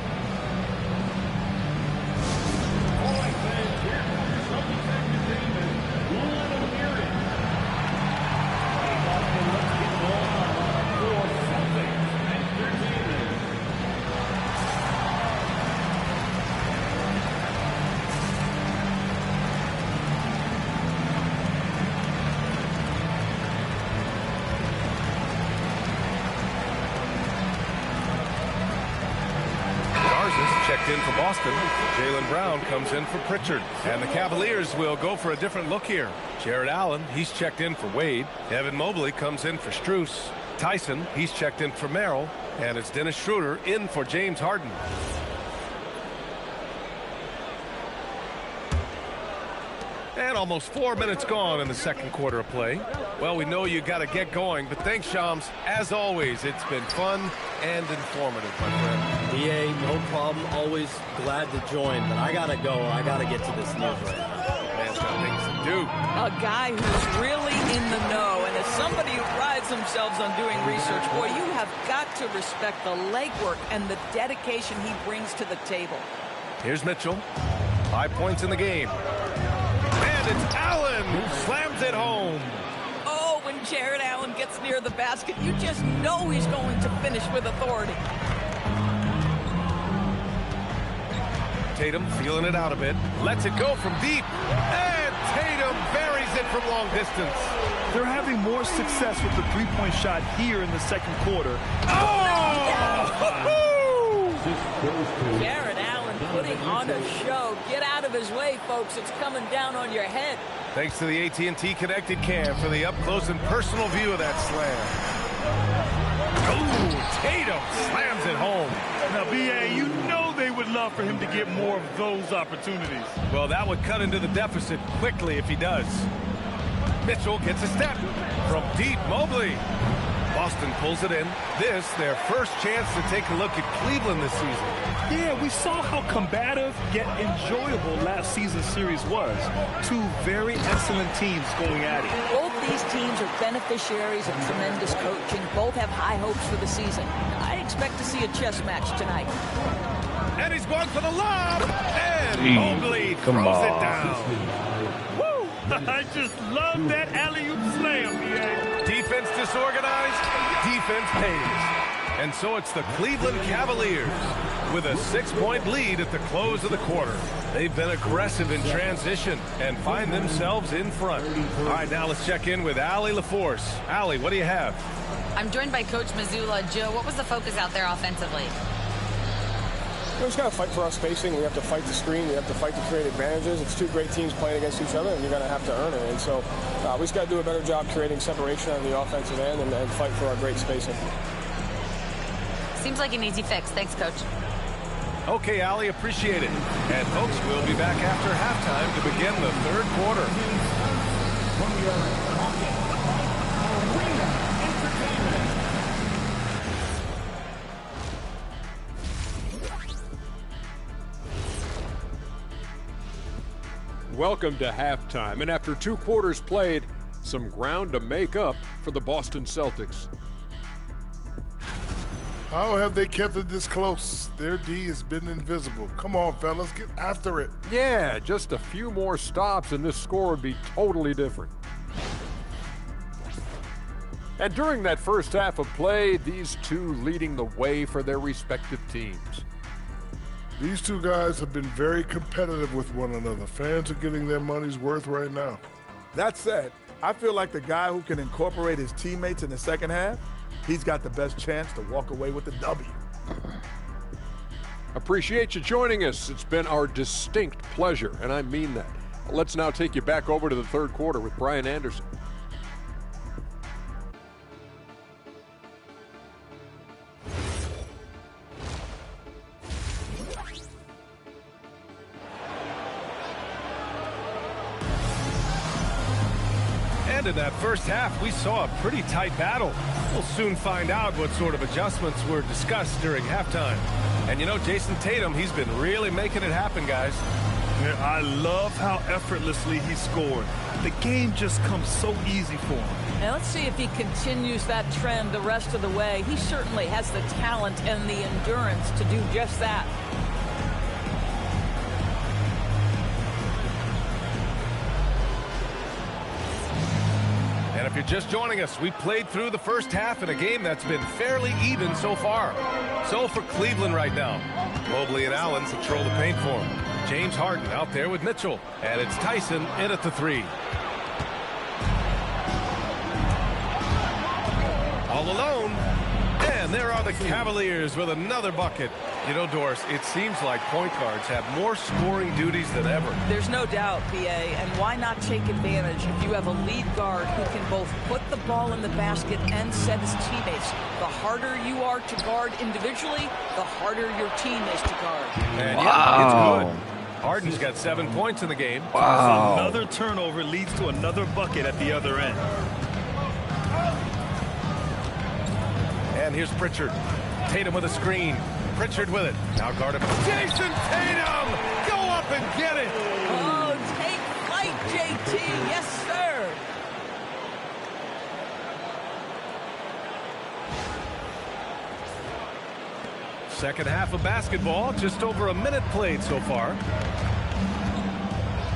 Checked in for Boston. Jaylen Brown comes in for Pritchard. And the Cavaliers will go for a different look here. Jared Allen, he's checked in for Wade. Evan Mobley comes in for Strus. Tyson, he's checked in for Merrill. And it's Dennis Schroeder in for James Harden. And almost 4 minutes gone in the second quarter of play. Well, we know you got to get going, but thanks, Shams. As always, it's been fun and informative, my friend. EA, no problem. Always glad to join, but I got to go. I got to get to this news right now. Man's got things to do. A guy who's really in the know, and as somebody who prides themselves on doing research, boy, you have got to respect the legwork and the dedication he brings to the table. Here's Mitchell. 5 points in the game. And it's Allen who slams it home. Oh, when Jared Allen gets near the basket, you just know he's going to finish with authority. Tatum feeling it out a bit. Lets it go from deep. And Tatum buries it from long distance. They're having more success with the three-point shot here in the second quarter. Jared Allen putting on a show. Get out of his way, folks. It's coming down on your head. Thanks to the AT&T Connected Cam for the up-close and personal view of that slam. Oh, Tatum slams it home. Now, B.A., you know they would love for him to get more of those opportunities. Well, that would cut into the deficit quickly if he does. Mitchell gets a step from deep. Mobley. Boston pulls it in. This, their first chance to take a look at Cleveland this season. Yeah, we saw how combative yet enjoyable last season's series was. Two very excellent teams going at it. Both these teams are beneficiaries of tremendous coaching. Both have high hopes for the season. I expect to see a chess match tonight. And he's going for the lob. And Mobley throws it down. Woo! I just love that alley-oop slam, B.A. Defense disorganized, defense pays. And so it's the Cleveland Cavaliers with a 6-point lead at the close of the quarter. They've been aggressive in transition and find themselves in front. All right, now let's check in with Allie LaForce. Allie, what do you have? I'm joined by Coach Mazzulla. Joe, what was the focus out there offensively? We just got to fight for our spacing. We have to fight the screen. We have to fight to create advantages. It's two great teams playing against each other, and you're going to have to earn it. And so we just got to do a better job creating separation on the offensive end and fight for our great spacing. Seems like an easy fix. Thanks, Coach. Okay, Allie, appreciate it. And, folks, we'll be back after halftime to begin the third quarter. Welcome to halftime, and after 2 quarters played, some ground to make up for the Boston Celtics. How have they kept it this close? Their D has been invisible. Come on, fellas, get after it. Yeah, just a few more stops and this score would be totally different. And during that first half of play, these two leading the way for their respective teams. These two guys have been very competitive with one another. Fans are getting their money's worth right now. That said, I feel like the guy who can incorporate his teammates in the second half, he's got the best chance to walk away with the W. Appreciate you joining us. It's been our distinct pleasure, and I mean that. Let's now take you back over to the third quarter with Brian Anderson. In that first half, we saw a pretty tight battle. We'll soon find out what sort of adjustments were discussed during halftime. And you know, Jason Tatum, he's been really making it happen, guys. Yeah, I love how effortlessly he scored. The game just comes so easy for him. Now let's see if he continues that trend the rest of the way. He certainly has the talent and the endurance to do just that. And if you're just joining us, we played through the first half in a game that's been fairly even so far. So for Cleveland right now, Mobley and Allen control the paint for him. James Harden out there with Mitchell. And it's Tyson in at the three. All alone. And there are the Cavaliers with another bucket. You know, Doris, it seems like point guards have more scoring duties than ever. There's no doubt, B.A., and why not take advantage if you have a lead guard who can both put the ball in the basket and set his teammates. The harder you are to guard individually, the harder your team is to guard. And yeah, it's good. Harden's got 7 points in the game. Wow. So another turnover leads to another bucket at the other end. And here's Pritchard. Tatum with a screen. Pritchard with it. Now guarded by Jason Tatum! Go up and get it! Oh, take flight, JT. Yes, sir. Second half of basketball. Just over a minute played so far.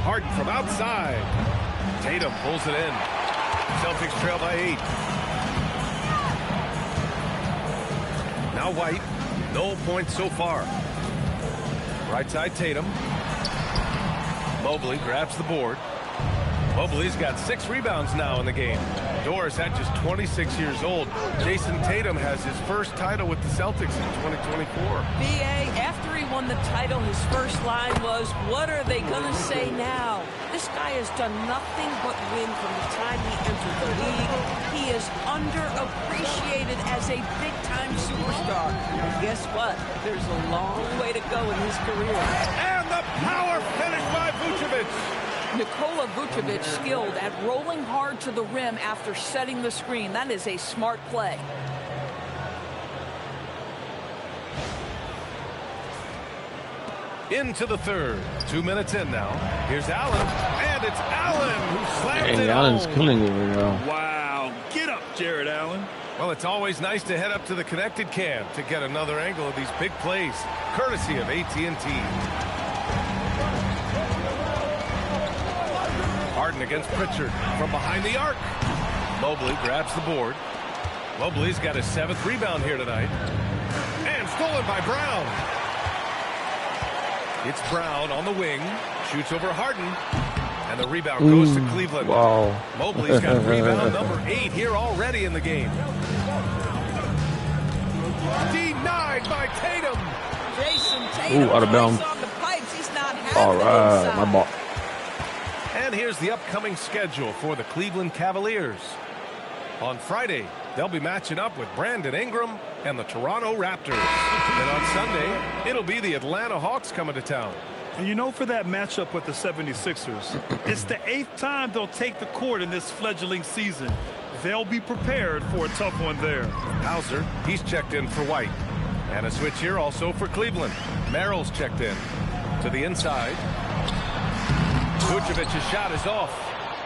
Harden from outside. Tatum pulls it in. Celtics trail by 8. Now White. No points so far. Right side Tatum. Mobley grabs the board. Mobley's got 6 rebounds now in the game. Doris at just 26 years old. Jason Tatum has his first title with the Celtics in 2024. B.A., after he won the title, his first line was, what are they going to say now? This guy has done nothing but win from the time he entered the league. He is underappreciated as a big-time superstar. guess what? There's a long way to go in his career. And the power finish by Vucevic. Nikola Vucevic skilled at rolling hard to the rim after setting the screen. That is a smart play. Into the third. 2 minutes in now. Here's Allen. And it's Allen who slams it Allen's home. killing it right now. Wow. Get up, Jared Allen. Well, it's always nice to head up to the connected cam to get another angle of these big plays, courtesy of AT&T. Harden against Pritchard from behind the arc. Mobley grabs the board. Mobley's got his 7th rebound here tonight. And stolen by Brown. It's Brown on the wing. Shoots over Harden. And the rebound goes to Cleveland. Wow. Mobley's got rebound number 8 here already in the game. Denied by Tatum. Jason Tatum out of bounds. on the pipes. He's not having All it right, inside. my ball. And here's the upcoming schedule for the Cleveland Cavaliers. On Friday, they'll be matching up with Brandon Ingram and the Toronto Raptors. And on Sunday, it'll be the Atlanta Hawks coming to town. And you know, for that matchup with the 76ers, it's the 8th time they'll take the court in this fledgling season. They'll be prepared for a tough one there. Hauser, he's checked in for White. And a switch here also for Cleveland. Merrill's checked in. To the inside. Vucevic's shot is off.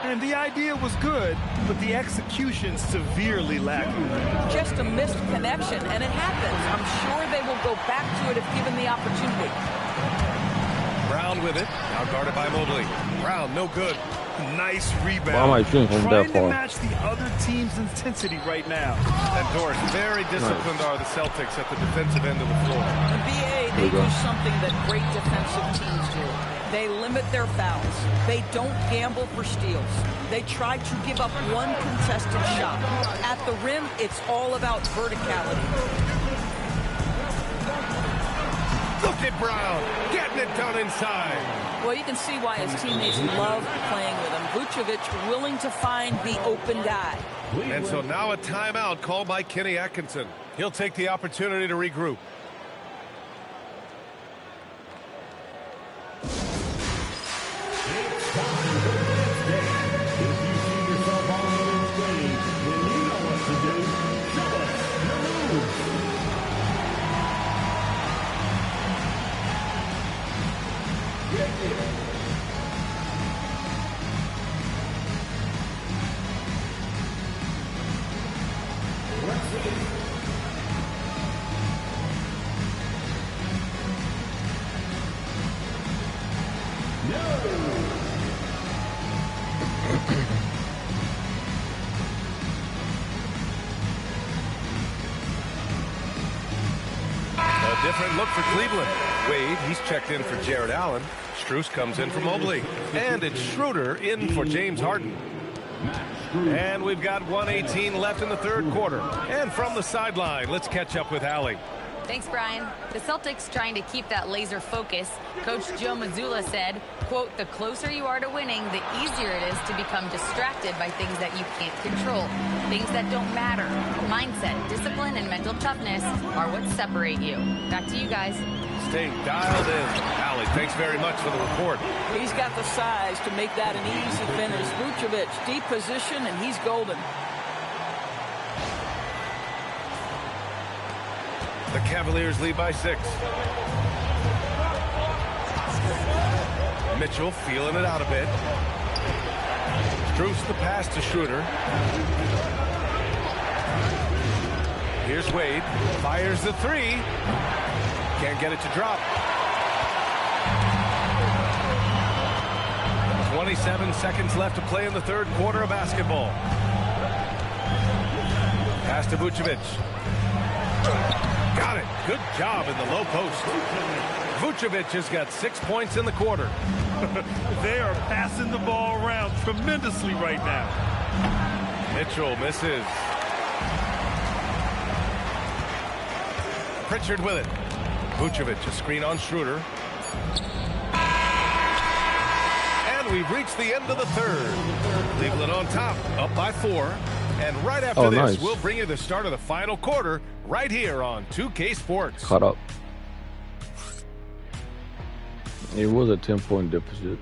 And the idea was good, but the execution severely lacking. Just a missed connection, and it happens. I'm sure they will go back to it if given the opportunity. Brown with it. Now guarded by Mobley. Brown, no good. Nice rebound. Why am I shooting from that Trying to far? match the other team's intensity right now. And Doris, very disciplined are the Celtics at the defensive end of the floor. The BA, they do something that great defensive teams do. They limit their fouls. They don't gamble for steals. They try to give up one contested shot. At the rim, it's all about verticality. Look at Brown getting it done inside. Well, you can see why his teammates love playing with him. Vucevic willing to find the open guy. And so now a timeout called by Kenny Atkinson. He'll take the opportunity to regroup. Different look for Cleveland. Wade, he's checked in for Jared Allen. Strus comes in for Mobley. And it's Schroeder in for James Harden. And we've got 1:18 left in the third quarter. And from the sideline, let's catch up with Allie. Thanks, Brian. The Celtics trying to keep that laser focus. Coach Joe Mazzulla said, quote, "The closer you are to winning, the easier it is to become distracted by things that you can't control, things that don't matter. Mindset, discipline, and mental toughness are what separate you." Back to you guys. Stay dialed in. Allie, thanks very much for the report. He's got the size to make that an easy finish. Vucevic, deep position, and he's golden. The Cavaliers lead by 6. Mitchell feeling it out a bit. Strus the pass to Schroeder. Here's Wade. Fires the 3. Can't get it to drop. 27 seconds left to play in the third quarter of basketball. Pass to Vucevic. Got it. Good job in the low post. Vucevic has got 6 points in the quarter. They are passing the ball around tremendously right now. Mitchell misses. Pritchard with it. Vucevic, a screen on Schroeder. And we've reached the end of the third. Cleveland on top, up by 4. And right after this, nice. we'll bring you the start of the final quarter right here on 2K Sports. Caught up. It was a 10-point deficit.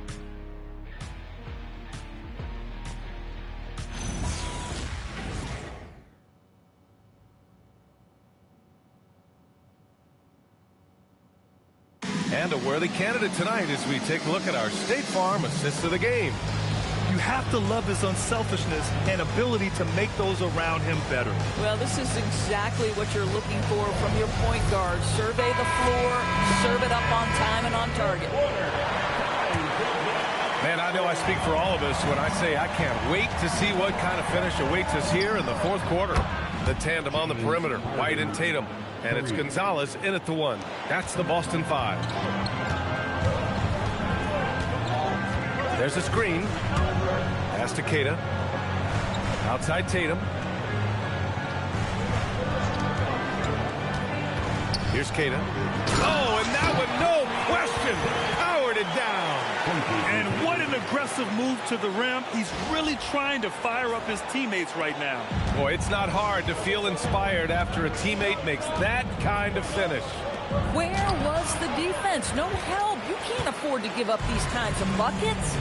And a worthy candidate tonight as we take a look at our State Farm assist of the game. You have to love his unselfishness and ability to make those around him better. Well, this is exactly what you're looking for from your point guard. Survey the floor, serve it up on time and on target. Man, I know I speak for all of us when I say I can't wait to see what kind of finish awaits us here in the fourth quarter. The tandem on the perimeter, White and Tatum. And it's Gonzalez in at the one. That's the Boston 5. There's a screen. Pass to Queta. Outside Tatum. Here's Queta. Oh, and that one, no question, powered it down. And what an aggressive move to the rim. He's really trying to fire up his teammates right now. Boy, it's not hard to feel inspired after a teammate makes that kind of finish. Where was the defense? No help. You can't afford to give up these kinds of buckets.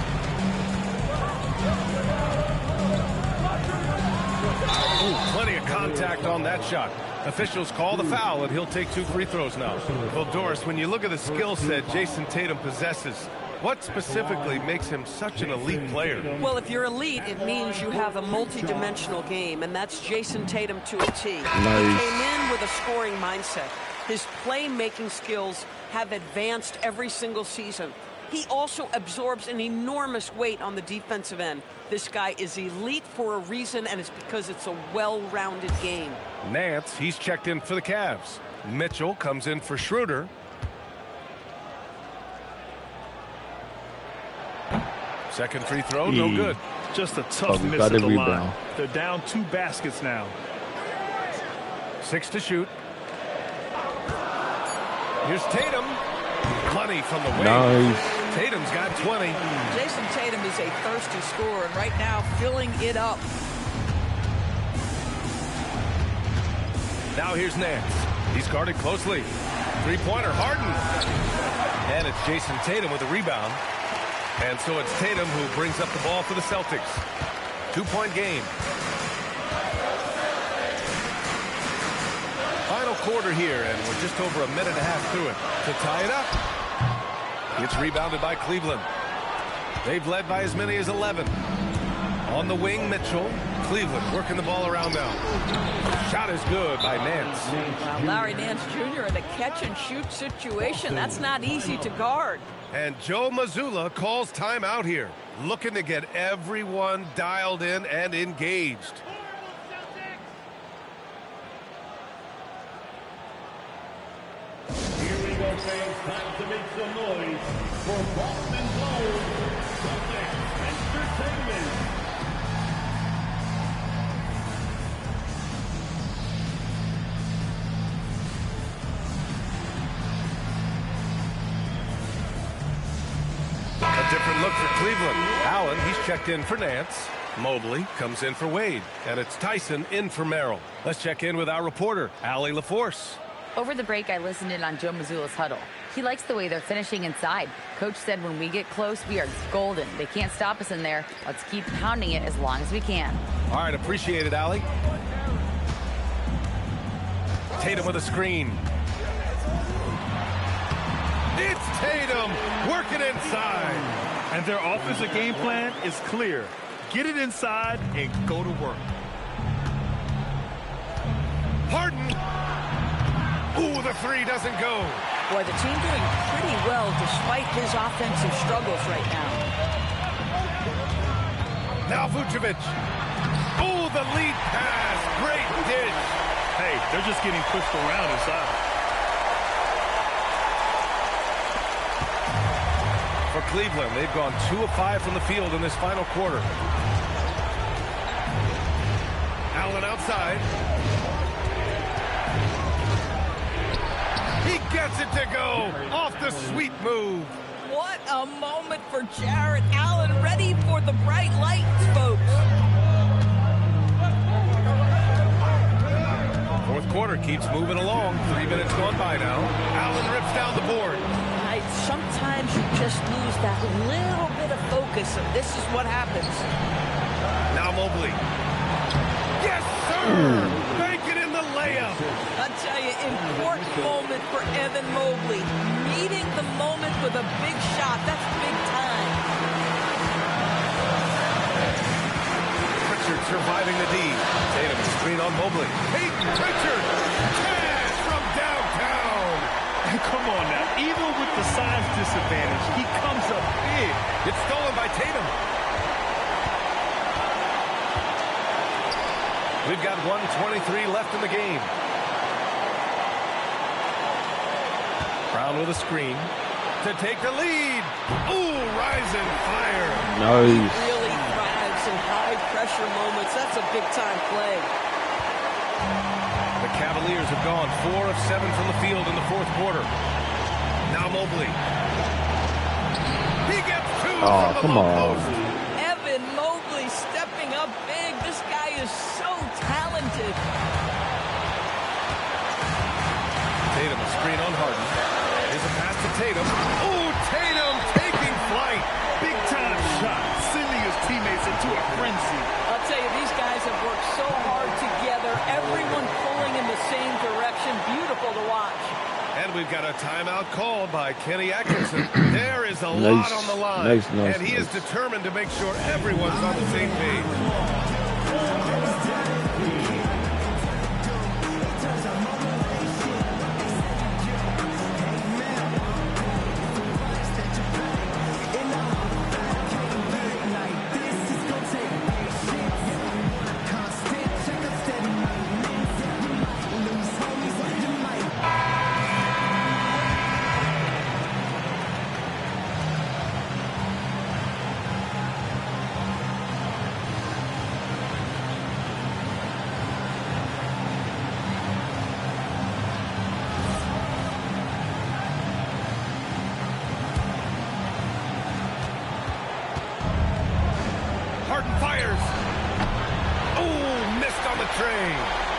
Ooh, plenty of contact on that shot. Officials call the foul, and he'll take 2 free throws now. Well, Doris, when you look at the skill set Jason Tatum possesses, what specifically makes him such an elite player? Well, if you're elite, it means you have a multi-dimensional game, and that's Jason Tatum to a T. Nice. He came in with a scoring mindset. His playmaking skills have advanced every single season. He also absorbs an enormous weight on the defensive end. This guy is elite for a reason, and it's because it's a well-rounded game. Nance, he's checked in for the Cavs. Mitchell comes in for Schroeder. Second free throw, no good. Just a tough miss at the line. They're down 2 baskets now. 6 to shoot. Here's Tatum. Plenty from the wing. Nice. Tatum's got 20. Jason Tatum is a thirsty scorer, and right now filling it up. Now here's Nance. He's guarded closely. Three-pointer, Harden. And it's Jason Tatum with a rebound. And so it's Tatum who brings up the ball for the Celtics. 2-point game. Final quarter here, and we're just over a minute and a half through it. To tie it up. It's rebounded by Cleveland. They've led by as many as 11. On the wing, Mitchell. Cleveland working the ball around now. Shot is good by Nance. Larry Nance Jr. in a catch-and-shoot situation. That's not easy to guard. And Joe Mazzulla calls timeout here, looking to get everyone dialed in and engaged. Here we go, fans. Time to make some noise for Boston Globe Celtics Entertainment. A different look for Cleveland. Allen, he's checked in for Nance. Mobley comes in for Wade. And it's Tyson in for Merrill. Let's check in with our reporter, Allie LaForce. Over the break, I listened in on Joe Mazzulla's huddle. He likes the way they're finishing inside. Coach said when we get close, we are golden. They can't stop us in there. Let's keep pounding it as long as we can. All right, appreciate it, Allie. Tatum with a screen. It's Tatum working inside. And their offensive game plan is clear. Get it inside and go to work. Harden. Ooh, the three doesn't go. Boy, the team doing pretty well despite his offensive struggles right now. Now Vucevic. Ooh, the lead pass. Great dish. Hey, they're just getting pushed around inside. For Cleveland, they've gone 2 of 5 from the field in this final quarter. Allen outside. He gets it to go off the sweet move. What a moment for Jarrett Allen, ready for the bright lights, folks. quarter keeps moving along. 3 minutes gone by now. Allen rips down the board. Sometimes you just lose that little bit of focus, and this is what happens. Now Mobley. Yes, sir! Banking in the layup. I'll tell you, important moment for Evan Mobley. Meeting the moment with a big shot. That's big time. Pritchard surviving the D. Tatum screen on Mobley. Peyton Pritchard. Cash from downtown. Come on now. Even with the size disadvantage, he comes up big. It's stolen by Tatum. We've got 1:23 left in the game. Brown with a screen to take the lead. Ooh, rising fire. Nice. He really thrives in high-pressure moments. That's a big-time play. The Cavaliers have gone 4 of 7 from the field in the fourth quarter. Now Mobley. He gets 2 from the come low on. post. Evan Mobley stepping up big. This guy is so talented. Tatum, a screen on Harden. Here's a pass to Tatum. Ooh, Tatum taking flight. Big-time shot, sending his teammates into a frenzy. I'll tell you, these guys have worked so hard together. Everyone pulling in the same direction. Beautiful to watch. And we've got a timeout called by Kenny Atkinson. There is a lot on the line. And he is determined to make sure everyone's on the same page.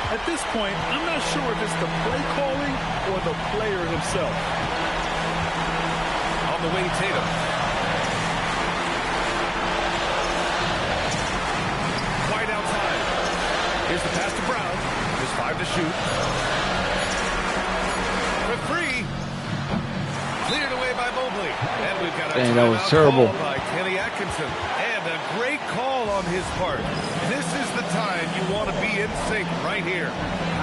At this point, I'm not sure if it's the play calling or the player himself. On the wing, Tatum. Wide outside. Here's the pass to Brown. There's 5 to shoot. For 3. Cleared away by Mobley. And we've got a Dang, that was terrible. By Kenny Atkinson. And a great call on his part. This is the time you want to be in sync right here.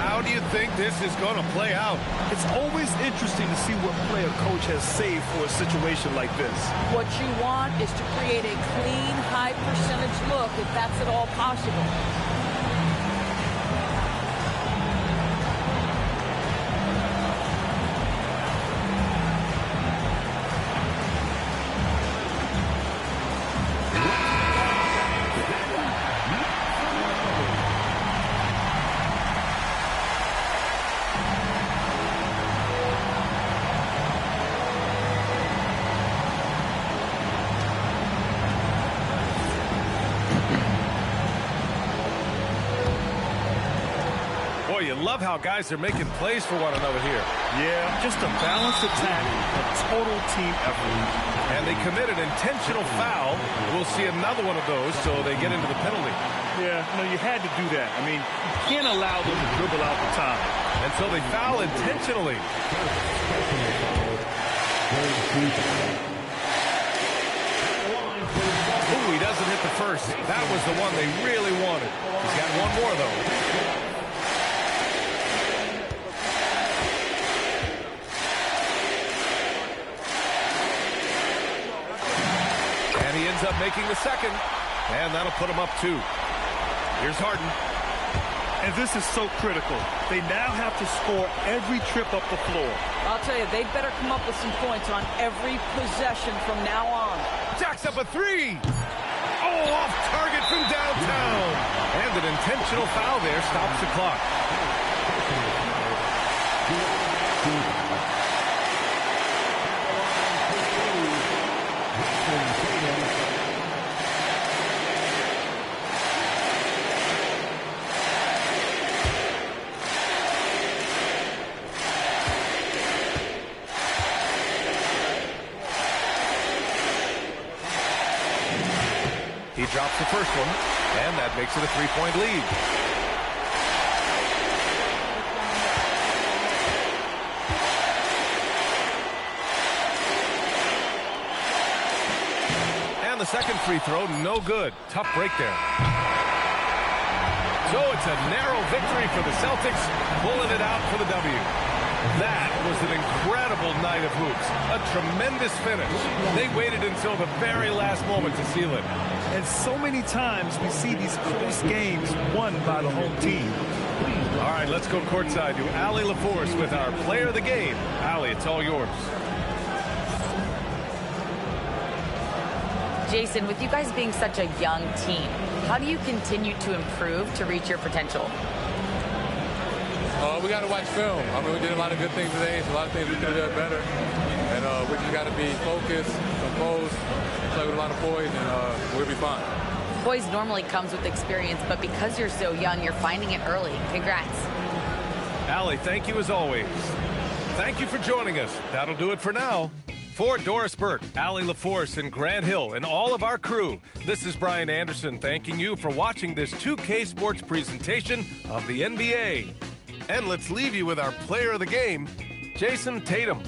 How do you think this is going to play out? It's always interesting to see what play a coach has saved for a situation like this. What you want is to create a clean, high-percentage look, if that's at all possible. Boy, you love how guys are making plays for one another here. Yeah, just a balanced attack, a total team effort. And they commit an intentional foul. We'll see another one of those, so they get into the penalty. Yeah, no, you had to do that. I mean, you can't allow them to dribble out the time. And so they foul intentionally. Ooh, he doesn't hit the first. That was the one they really wanted. He's got one more, though. He ends up making the second, and that'll put him up 2. Here's Harden. And this is so critical. They now have to score every trip up the floor. I'll tell you, they better come up with some points on every possession from now on. Jacks up a 3. Oh, off target from downtown. And an intentional foul there stops the clock. drops the first one, and that makes it a 3-point lead. And the second free throw, no good. Tough break there. So it's a narrow victory for the Celtics, pulling it out for the W. That was an incredible night of hoops. A tremendous finish. They waited until the very last moment to seal it. And so many times we see these close games won by the home team. All right, let's go courtside to Allie LaForce with our player of the game. Allie, it's all yours. Jason, with you guys being such a young team, how do you continue to improve to reach your potential? We got to watch film. I mean, we did a lot of good things today. So a lot of things we could have done better. And we just got to be focused, composed, play with a lot of poise, and we'll be fine. Poise normally comes with experience, but because you're so young, you're finding it early. Congrats. Allie, thank you as always. Thank you for joining us. That'll do it for now. For Doris Burke, Allie LaForce, and Grant Hill, and all of our crew, this is Brian Anderson thanking you for watching this 2K Sports presentation of the NBA. And let's leave you with our player of the game, Jason Tatum.